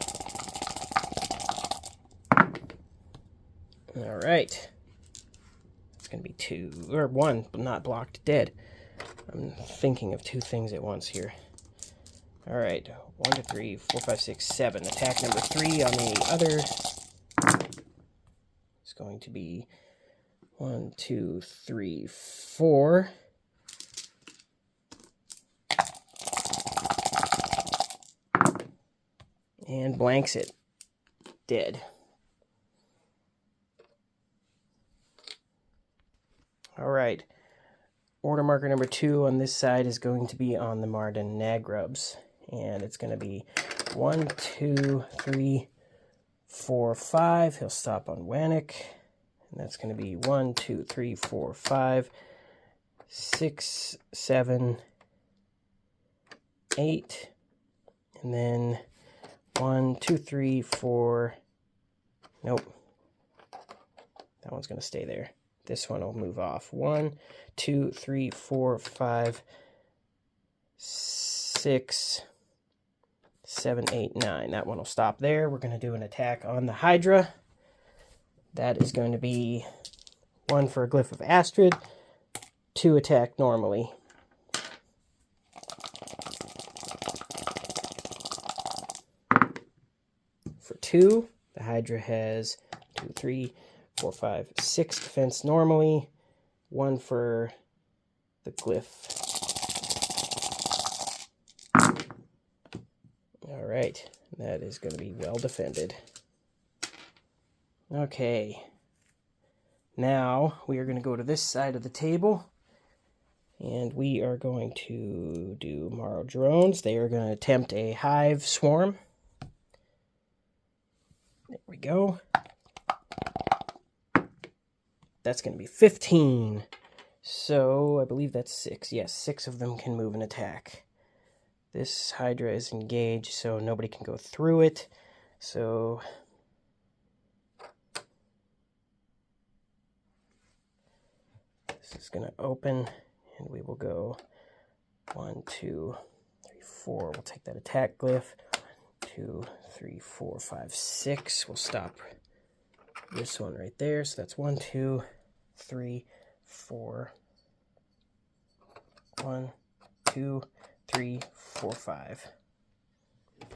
Alright. It's going to be 2, or 1, but not blocked, dead. I'm thinking of 2 things at once here. Alright, 1, 2, 3, 4, 5, 6, 7. Attack number 3 on the other is going to be 1, 2, 3, 4. And blanks it. Dead. Alright. Order marker number 2 on this side is going to be on the Marrden Nagrubs. And it's going to be 1, 2, 3, 4, 5. He'll stop on Wannik. And that's going to be 1, 2, 3, 4, 5, 6, 7, 8. And then 1, 2, 3, 4. Nope. That one's going to stay there. This one will move off. 1, 2, 3, 4, 5, 6, 7, 8, 9. That one will stop there. We're going to do an attack on the Hydra. That is going to be 1 for a Glyph of Astrid, 2 attack normally. For 2, the Hydra has 2, 3, 4, 5, 6 defense normally, 1 for the Glyph. Alright, that is going to be well defended. Okay, now we are going to go to this side of the table, and we are going to do Morrow Drones. They are going to attempt a hive swarm. There we go. That's going to be 15. So I believe that's 6. Yes, 6 of them can move and attack. This Hydra is engaged, so nobody can go through it. So this is going to open, and we will go 1, 2, 3, 4. We'll take that attack glyph. 2, 3, 4, 5, 6. We'll stop this one right there. So that's 1, 2, 3, 4. 1, 2, 3, 4, 5.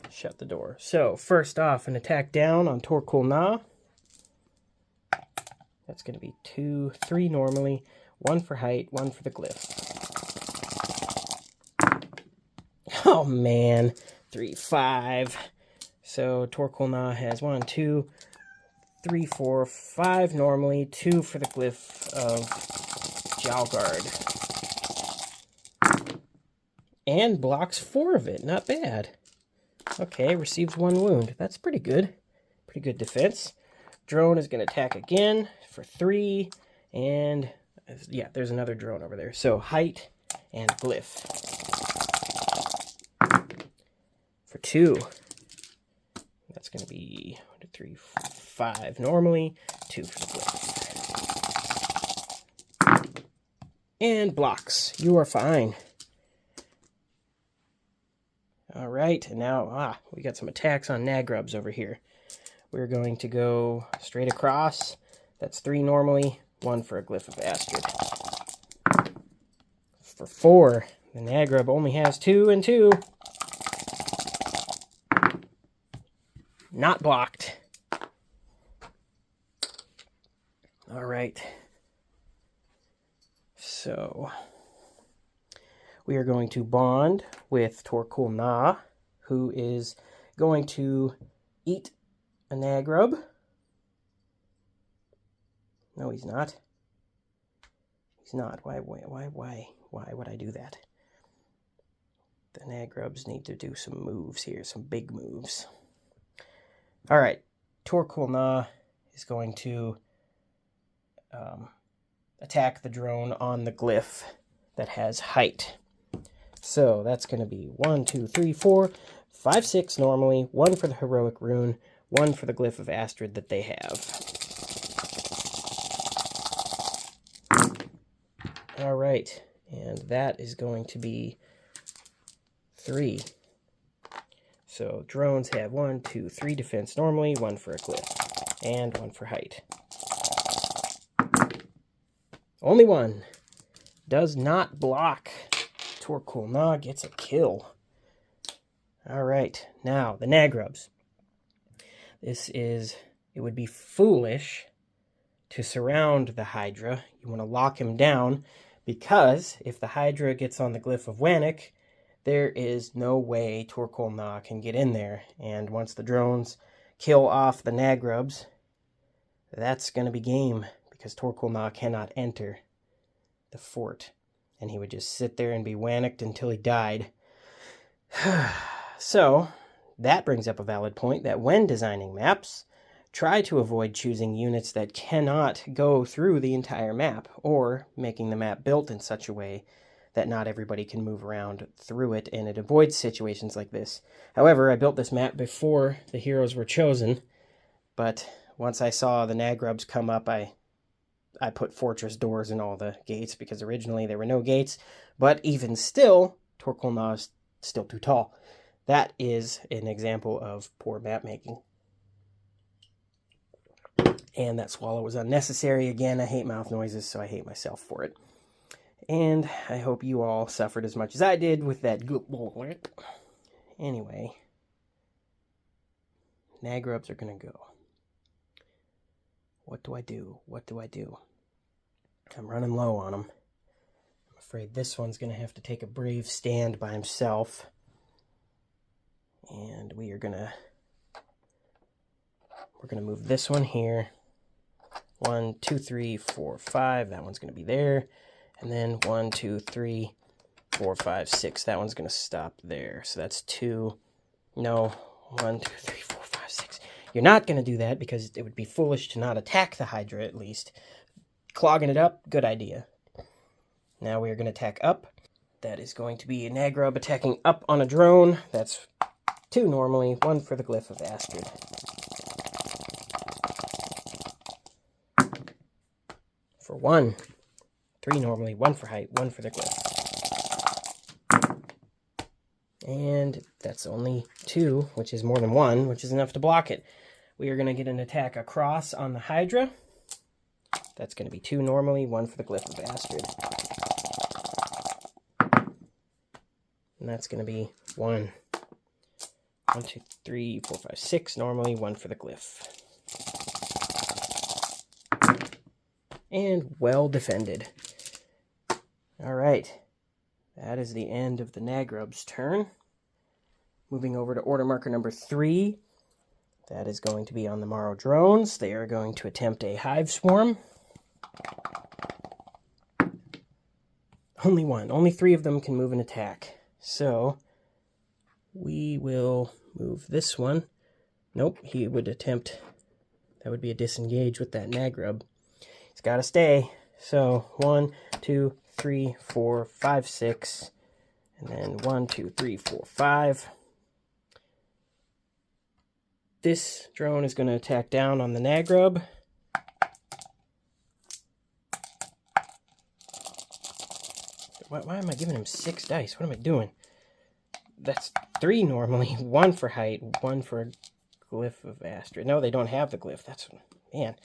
Shut the door. So first off, an attack down on Torkoal Na. That's going to be 2, 3 normally, 1 for height, 1 for the glyph. Oh man, 3, 5. So Torkoal Na has 1, 2, 3, 4, 5 normally, 2 for the glyph of Jandar. And blocks 4 of it. Not bad. Okay, receives 1 wound. That's pretty good. Pretty good defense. Drone is going to attack again for 3. And yeah, there's another drone over there. So height and glyph. For 2. That's going to be 1, 2, 3, 4, 5 normally. 2 for the glyph. And blocks. You are fine. All right, and now, we got some attacks on Nagrubs over here. We're going to go straight across. That's 3 normally, 1 for a Glyph of Astrid. For 4, the Nagrub only has 2 and 2. Not blocked. All right. So we are going to bond with Torkoal Na, who is going to eat a Nagrub. No, he's not. He's not. Why would I do that? The Nagrubs need to do some moves here, some big moves. All right, Torkoal Na is going to attack the drone on the glyph that has height. So that's going to be 1, 2, 3, 4, 5, 6 normally, 1 for the heroic rune, 1 for the Glyph of Astrid that they have. All right, and that is going to be 3. So drones have 1, 2, 3 defense normally, 1 for a glyph, and 1 for height. Only 1. Does not block. Torkoal Na gets a kill. All right, now the Nagrubs. It would be foolish to surround the Hydra. You want to lock him down, because if the Hydra gets on the Glyph of Wanik, there is no way Torkoal Na can get in there. And once the drones kill off the Nagrubs, that's going to be game, because Torkoal Na cannot enter the fort. And he would just sit there and be Wanicked until he died. So, that brings up a valid point that when designing maps, try to avoid choosing units that cannot go through the entire map, or making the map built in such a way that not everybody can move around through it, and it avoids situations like this. However, I built this map before the heroes were chosen, but once I saw the Nagrubs come up, I put fortress doors in all the gates, because originally there were no gates, but even still, Torkoal Na is still too tall. That is an example of poor map making. And that swallow was unnecessary. Again, I hate mouth noises, so I hate myself for it. And I hope you all suffered as much as I did with that. Anyway, Nagrubs are going to go. What do I do? What do I do? I'm running low on them. I'm afraid this one's going to have to take a brave stand by himself. And we're going to move this one here. 1, 2, 3, 4, 5. That one's going to be there. And then 1, 2, 3, 4, 5, 6. That one's going to stop there. So that's 2. No. 1, 2, 3, 4, 5, 6. You're not going to do that because it would be foolish to not attack the Hydra at least. Clogging it up, good idea. Now we are going to attack up. That is going to be a Nagrub attacking up on a drone. That's 2 normally, 1 for the Glyph of Astrid. For 1. 3 normally, 1 for height, 1 for the Glyph. And that's only 2, which is more than 1, which is enough to block it. We are going to get an attack across on the Hydra. That's going to be 2 normally, 1 for the Glyph of Astrid. And that's going to be 1. 1, 2, 3, 4, 5, 6 normally, 1 for the Glyph. And well defended. Alright. That is the end of the Nagrub's turn. Moving over to order marker number 3. That is going to be on the Morrow drones. They are going to attempt a hive swarm. Only 1. Only 3 of them can move an attack. So, we will move this one. Nope, he would attempt... That would be a disengage with that Nagrub. He's got to stay. So, 1, 2, 3, 4, 5, 6. And then 1, 2, 3, 4, 5. This drone is going to attack down on the Nagrub. Why am I giving him 6 dice? What am I doing? That's 3 normally. 1 for height, 1 for Glyph of Astrid. No, they don't have the Glyph. That's... Man,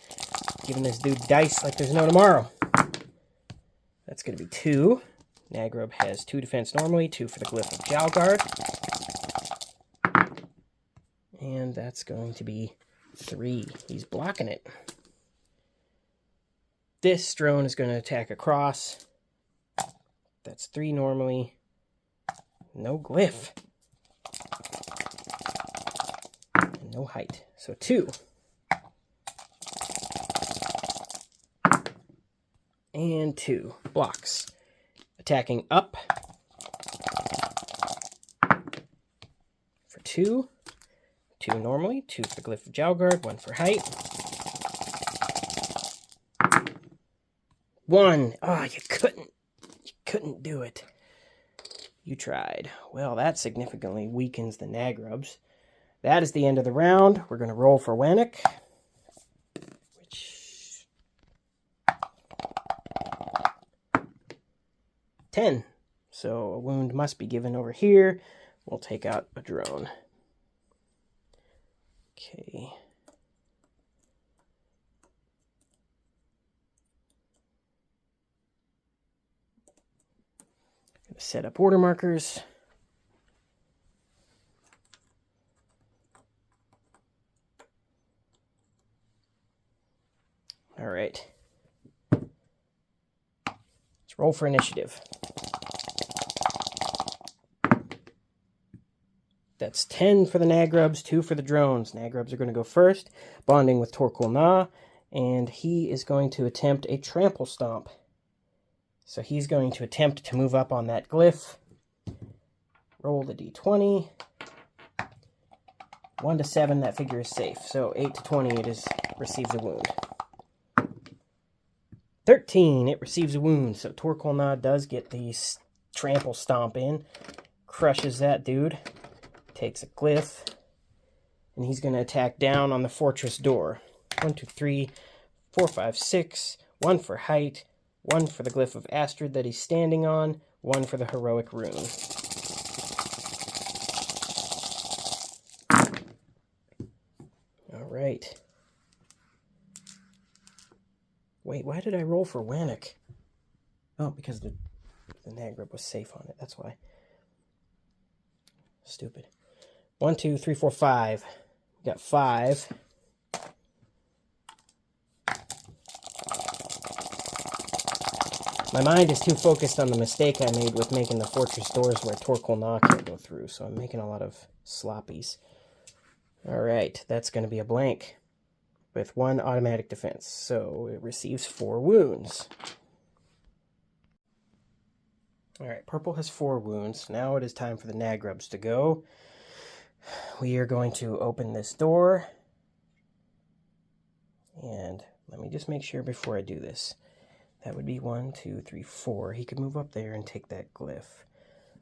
giving this dude dice like there's no tomorrow. That's going to be 2. Nagrub has 2 defense normally, 2 for the Glyph of Jandar. And that's going to be 3. He's blocking it. This drone is going to attack across. That's 3 normally. No Glyph. And no height. So 2. And 2. Blocks. Attacking up. For 2. 2 normally. 2 for the Glyph of Jandar. 1 for height. 1. Oh, you couldn't do it. You tried. Well, that significantly weakens the Nagrubs. That is the end of the round. We're going to roll for Wennick. Which... 10. So a wound must be given over here. We'll take out a drone. Okay. Set up order markers. All right. Let's roll for initiative. That's 10 for the Nagrubs, 2 for the drones. Nagrubs are going to go first, bonding with Torkul Na, and he is going to attempt a trample stomp. So he's going to attempt to move up on that Glyph. Roll the d20. 1 to 7, that figure is safe. So 8 to 20, it receives a wound. 13, it receives a wound. So Torkul Na does get the trample stomp in. Crushes that dude. Takes a Glyph. And he's going to attack down on the fortress door. 1, 2, 3, 4, 5, 6. 1 for height. 1 for the Glyph of Astrid that he's standing on. 1 for the heroic rune. All right. Wait, why did I roll for Wannock? Oh, because the Nagrub was safe on it. That's why. Stupid. 1, 2, 3, 4, 5. We got 5. My mind is too focused on the mistake I made with making the fortress doors where Torkoal Na can't go through, so I'm making a lot of sloppies. Alright, that's going to be a blank with 1 automatic defense, so it receives 4 wounds. Alright, purple has 4 wounds. Now it is time for the Nagrubs to go. We are going to open this door. And let me just make sure before I do this. That would be 1, 2, 3, 4. He could move up there and take that glyph.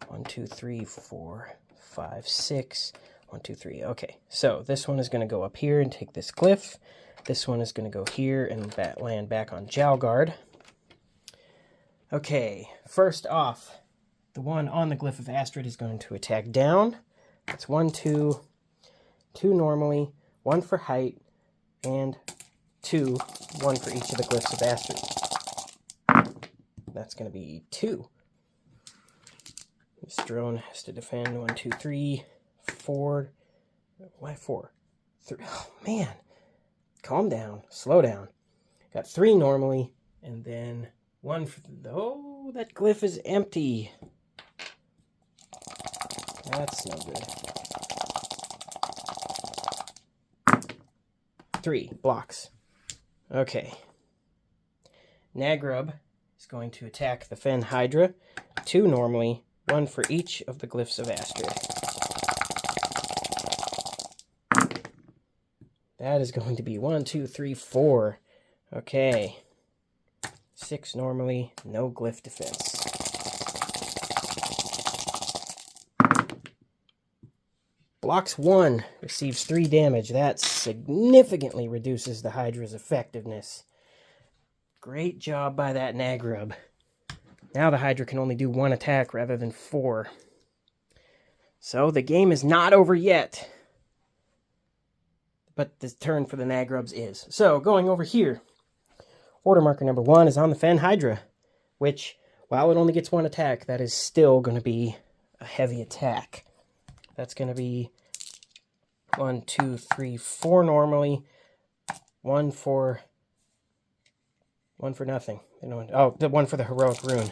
1, 2, 3, 4, 5, 6. 1, 2, 3. Okay, so this one is going to go up here and take this glyph. This one is going to go here and land back on Jandar. Okay, first off, the one on the Glyph of Astrid is going to attack down. That's 1, 2, 2 normally, 1 for height, and 2, 1 for each of the Glyphs of Astrid. That's going to be 2. This drone has to defend 1, 2, 3, 4. Why 4? 3. Oh, man. Calm down. Slow down. Got 3 normally, and then 1 for the... Oh, that glyph is empty. That's no good. 3 blocks. Okay. Nagrub is going to attack the Fen Hydra. 2 normally, 1 for each of the Glyphs of Astrid. That is going to be 1, 2, 3, 4. Okay. 6 normally, no glyph defense. Blocks 1, receives 3 damage. That significantly reduces the Hydra's effectiveness. Great job by that Nagrub. Now the Hydra can only do 1 attack rather than 4. So the game is not over yet. But the turn for the Nagrubs is. So, going over here. Order marker number 1 is on the Fen Hydra. Which, while it only gets 1 attack, that is still going to be a heavy attack. That's going to be 1, 2, 3, 4 normally. 1 for nothing. Oh, the 1 for the heroic rune.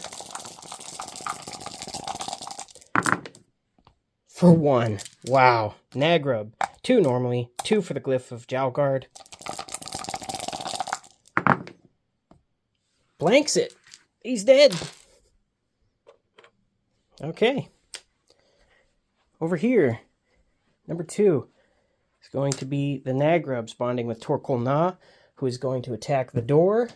For 1. Wow. Nagrub. 2 normally. 2 for the glyph of Jandar. Blanks it. He's dead. Okay. Over here, number 2 is going to be the Nagrubs bonding with Torkoal Na, who is going to attack the door.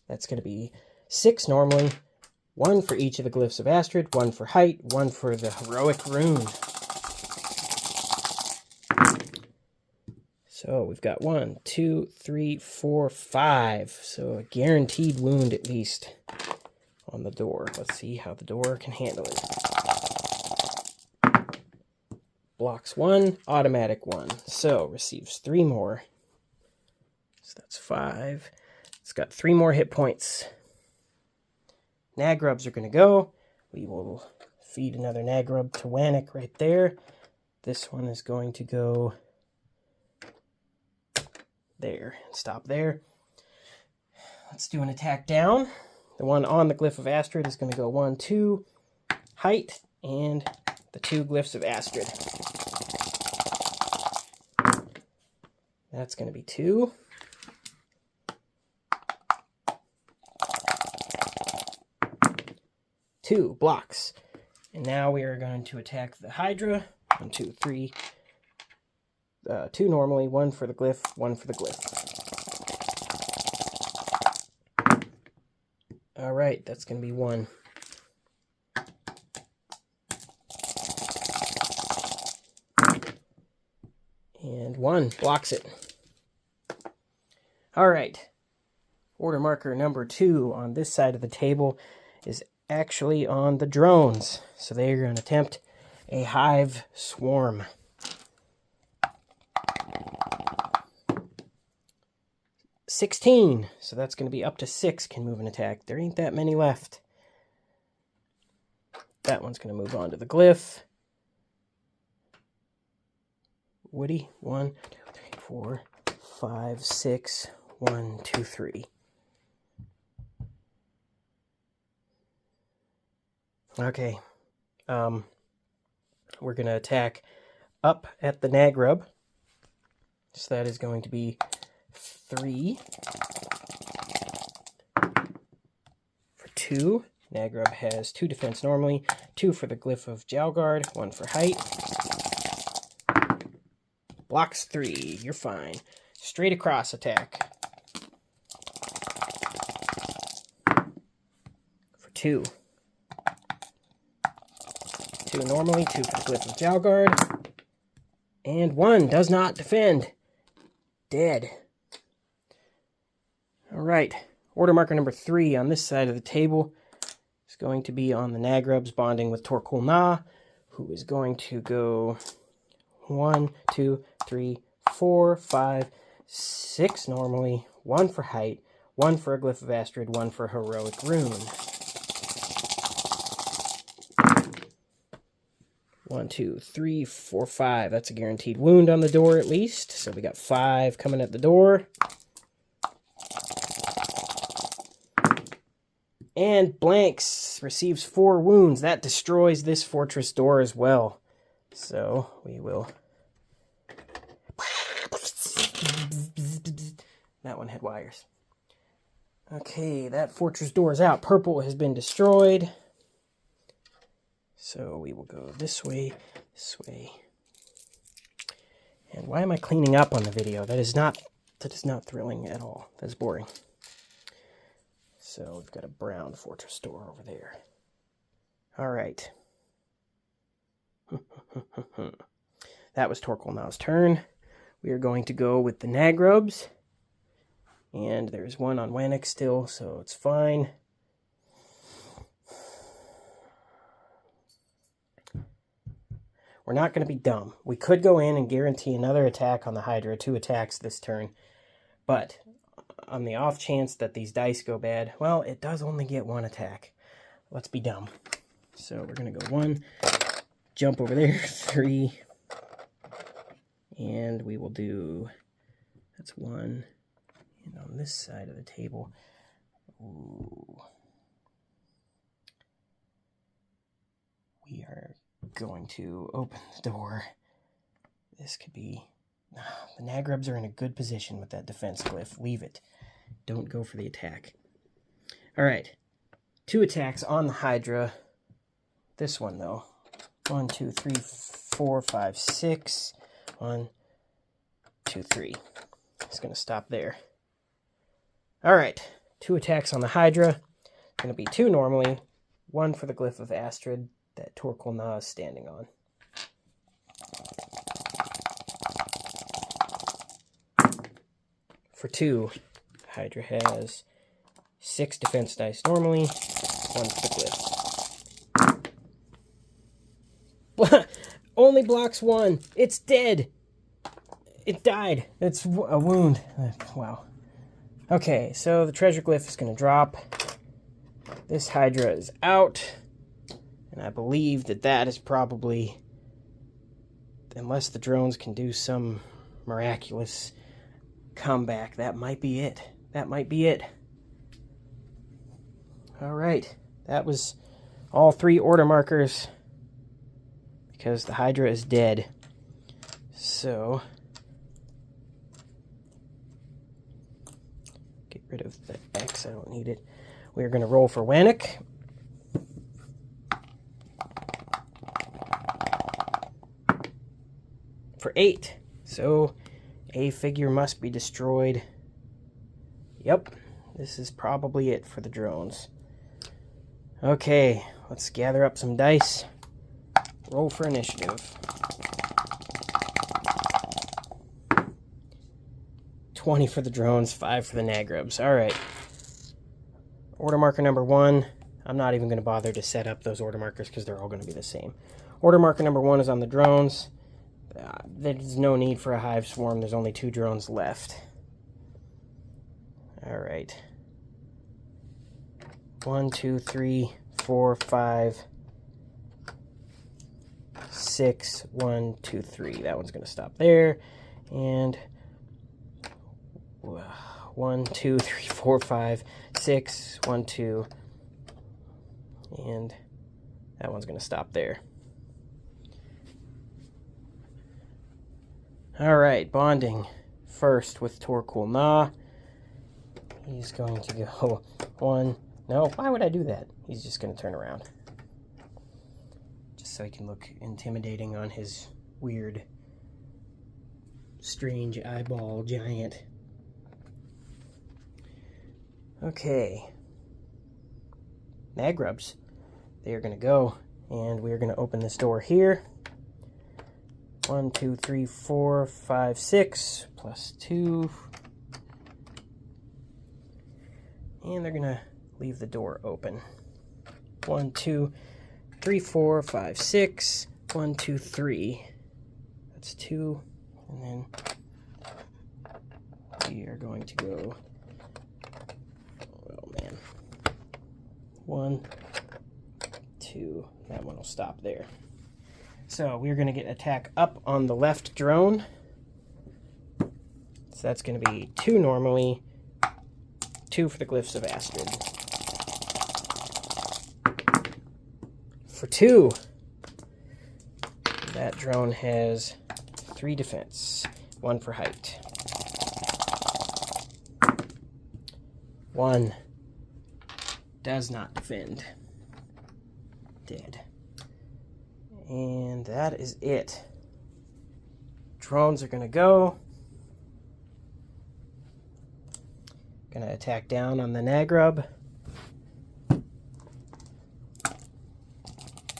That's going to be 6 normally, 1 for each of the Glyphs of Astrid, 1 for height, 1 for the heroic rune. So we've got 1, 2, 3, 4, 5. So a guaranteed wound at least on the door. Let's see how the door can handle it. Blocks 1, automatic 1. So receives 3 more. So that's 5. It's got 3 more hit points. Nagrubs are going to go. We will feed another Nagrub to Wannock right there. This one is going to go there. Stop there. Let's do an attack down. The one on the Glyph of Astrid is going to go 1, 2, height, and the 2 Glyphs of Astrid. That's going to be 2. Two blocks. And now we are going to attack the Hydra. 1, 2, 3. 2 normally, 1 for the glyph, 1 for the glyph. Alright, that's going to be 1. And 1 blocks it. Alright. Order marker number 2 on this side of the table is actually on the drones. So they are going to attempt a hive swarm. 16. So that's going to be up to 6 can move and attack. There ain't that many left. That one's going to move on to the glyph. Woody, 1, 2, 3, 4, 5, 6. 1, 2, 3. Okay. We're going to attack up at the Nagrub. So that is going to be 3. For 2. Nagrub has 2 defense normally, 2 for the Glyph of Jandar, 1 for height. Blocks 3. You're fine. Straight across attack. For 2. 2 normally, 2 for the Glyph of Jandar. And 1 does not defend. Dead. Alright. Order marker number 3 on this side of the table is going to be on the Nagrubs bonding with Torkul Na, who is going to go 1, 2, 3, 4, 5, 6 normally, 1 for height, 1 for a Glyph of Astrid, 1 for Heroic Rune. 1, 2, 3, 4, 5. That's a guaranteed wound on the door at least. So we got 5 coming at the door. And Blanks receives 4 wounds. That destroys this fortress door as well. So we will... That one had wires. Okay, that fortress door is out. Purple has been destroyed. So we will go this way. And why am I cleaning up on the video? That is not thrilling at all. That's boring. So we've got a brown fortress door over there. All right. That was Torkul Na's turn. We are going to go with the Nagrubs. And there's one on Wannick still, so it's fine. We're not going to be dumb. We could go in and guarantee another attack on the Hydra, 2 attacks this turn. But on the off chance that these dice go bad, well, it does only get 1 attack. Let's be dumb. So we're going to go 1, jump over there, 3, and we will do, that's 1, and on this side of the table, ooh, we are going to open the door. This could be... the Nagrubs are in a good position with that defense glyph. Leave it. Don't go for the attack. Alright. 2 attacks on the Hydra. This one, though. 1, 2, 3, 4, 5, 6. 1, 2, 3. It's going to stop there. Alright. 2 attacks on the Hydra. Going to be 2 normally. 1 for the Glyph of Astrid that Torkul Na is standing on. For 2, Hydra has 6 defense dice normally, 1 for the Glyph. Only blocks 1. It's dead. It died. It's a wound. Wow. Okay, so the treasure glyph is going to drop. This Hydra is out. And I believe that is probably, unless the drones can do some miraculous comeback, that might be it. That might be it. Alright, that was all 3 order markers because the Hydra is dead. So, get rid of the X, I don't need it. We're going to roll for Wannick. For 8. So, a figure must be destroyed. Yep, this is probably it for the drones. Okay, let's gather up some dice. Roll for initiative. 20 for the drones, 5 for the Nagrubs. Alright. Order marker number 1. I'm not even going to bother to set up those order markers because they're all going to be the same. Order marker number 1 is on the drones. There's no need for a hive swarm. There's only 2 drones left. right. 1, 2, 3, 4, 5, 6, 1, 2, 3. That one's going to stop there. And 1, 2, 3, 4, 5, 6, 1, 2. And that one's going to stop there. All right, bonding first with Torkoal Na. He's going to go 1. No, why would I do that? He's just going to turn around. Just so he can look intimidating on his weird, strange eyeball giant. Okay. Nagrubs. They are going to go, and we are going to open this door here. 1, 2, 3, 4, 5, 6, plus 2. And they're going to leave the door open. 1, 2, 3, 4, 5, 6. 1, 2, 3. That's 2. And then we are going to go, oh man, 1, 2. That one will stop there. So we're going to get attack up on the left drone. So that's going to be 2 normally, 2 for the Glyphs of Astrid. For 2, that drone has 3 defense, 1 for height. 1 does not defend. Dead. And that is it. Drones are going to go. Going to attack down on the Nagrub.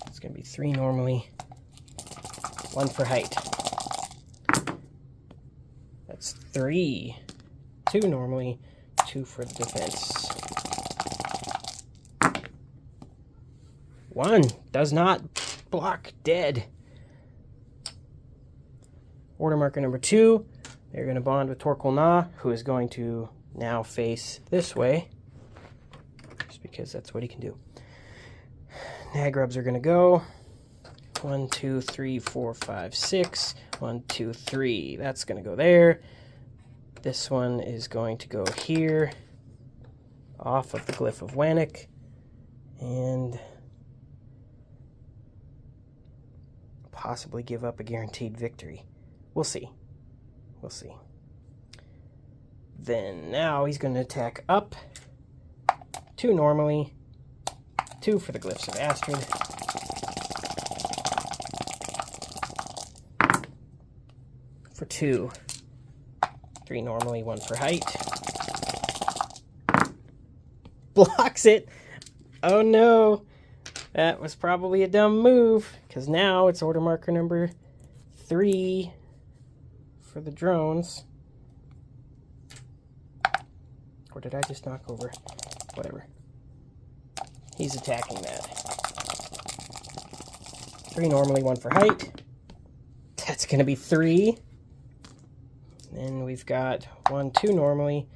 It's going to be 3 normally, 1 for height. That's 3. 2 normally, 2 for the defense. 1 does not block. Dead. Order marker number 2. They're going to bond with Torkoal Na, who is going to now face this way, just because that's what he can do. Nagrubs are going to go. 1, 2, 3, 4, 5, 6. 1, 2, 3. That's going to go there. This one is going to go here, off of the Glyph of Wannock, and possibly give up a guaranteed victory. We'll see. We'll see. Then now he's going to attack up. 2 normally, 2 for the Glyphs of Astrid. For 2. 3 normally, 1 for height. Blocks it! Oh no! That was probably a dumb move, because now it's order marker number 3 for the drones. Or did I just knock over? Whatever. He's attacking that. 3 normally, 1 for height. That's going to be 3. Then we've got 1, 2 normally,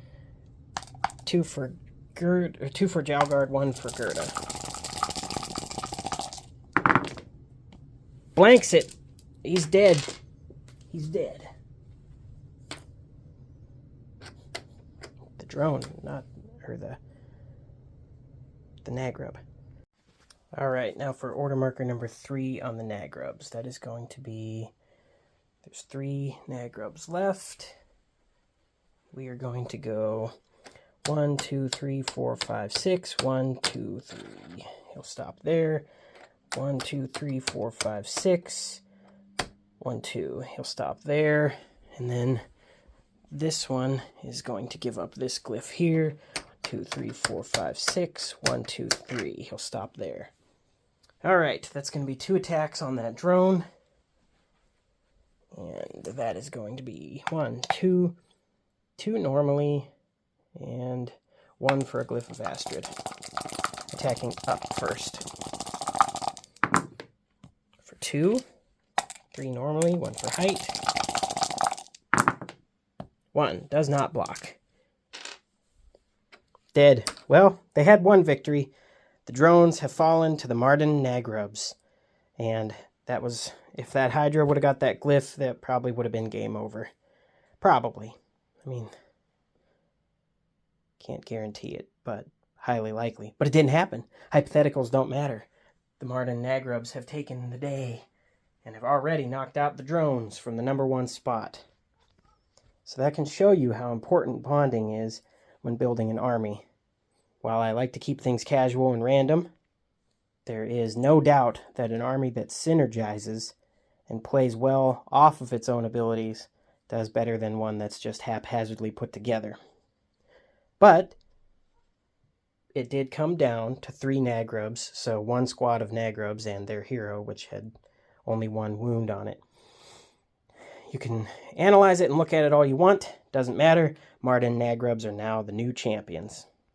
2 for Gerd, or 2 for Jalgard, 1 for Gerda. Blanks it. He's dead. He's dead. The drone, not or the Nagrub. All right, now for order marker number 3 on the Nagrubs. That is going to be, there's 3 Nagrubs left. We are going to go 1, 2, 3, 4, 5, 6. 1, 2, 3. He'll stop there. 1, 2, 3, 4, 5, 6. 1, 2. He'll stop there. And then this one is going to give up this glyph here. 2, 3, 4, 5, 6. 1, 2, 3. He'll stop there. All right, that's going to be 2 attacks on that drone. And that is going to be 1, 2, 2 normally, and 1 for a Glyph of Astrid. Attacking up first. For 2, 3 normally, 1 for height. 1 does not block. Dead. Well, they had one victory. The drones have fallen to the Marrden Nagrubs. And that was, if that Hydra would have got that glyph, that probably would have been game over. Probably. I mean, can't guarantee it, but highly likely. But it didn't happen. Hypotheticals don't matter. The Marrden Nagrubs have taken the day and have already knocked out the drones from the #1 spot. So that can show you how important bonding is when building an army. While I like to keep things casual and random, there is no doubt that an army that synergizes and plays well off of its own abilities does better than one that's just haphazardly put together. But it did come down to 3 Nagrubs, so 1 squad of Nagrubs and their hero, which had only 1 wound on it. You can analyze it and look at it all you want. Doesn't matter. Marrden Nagrubs are now the new champions.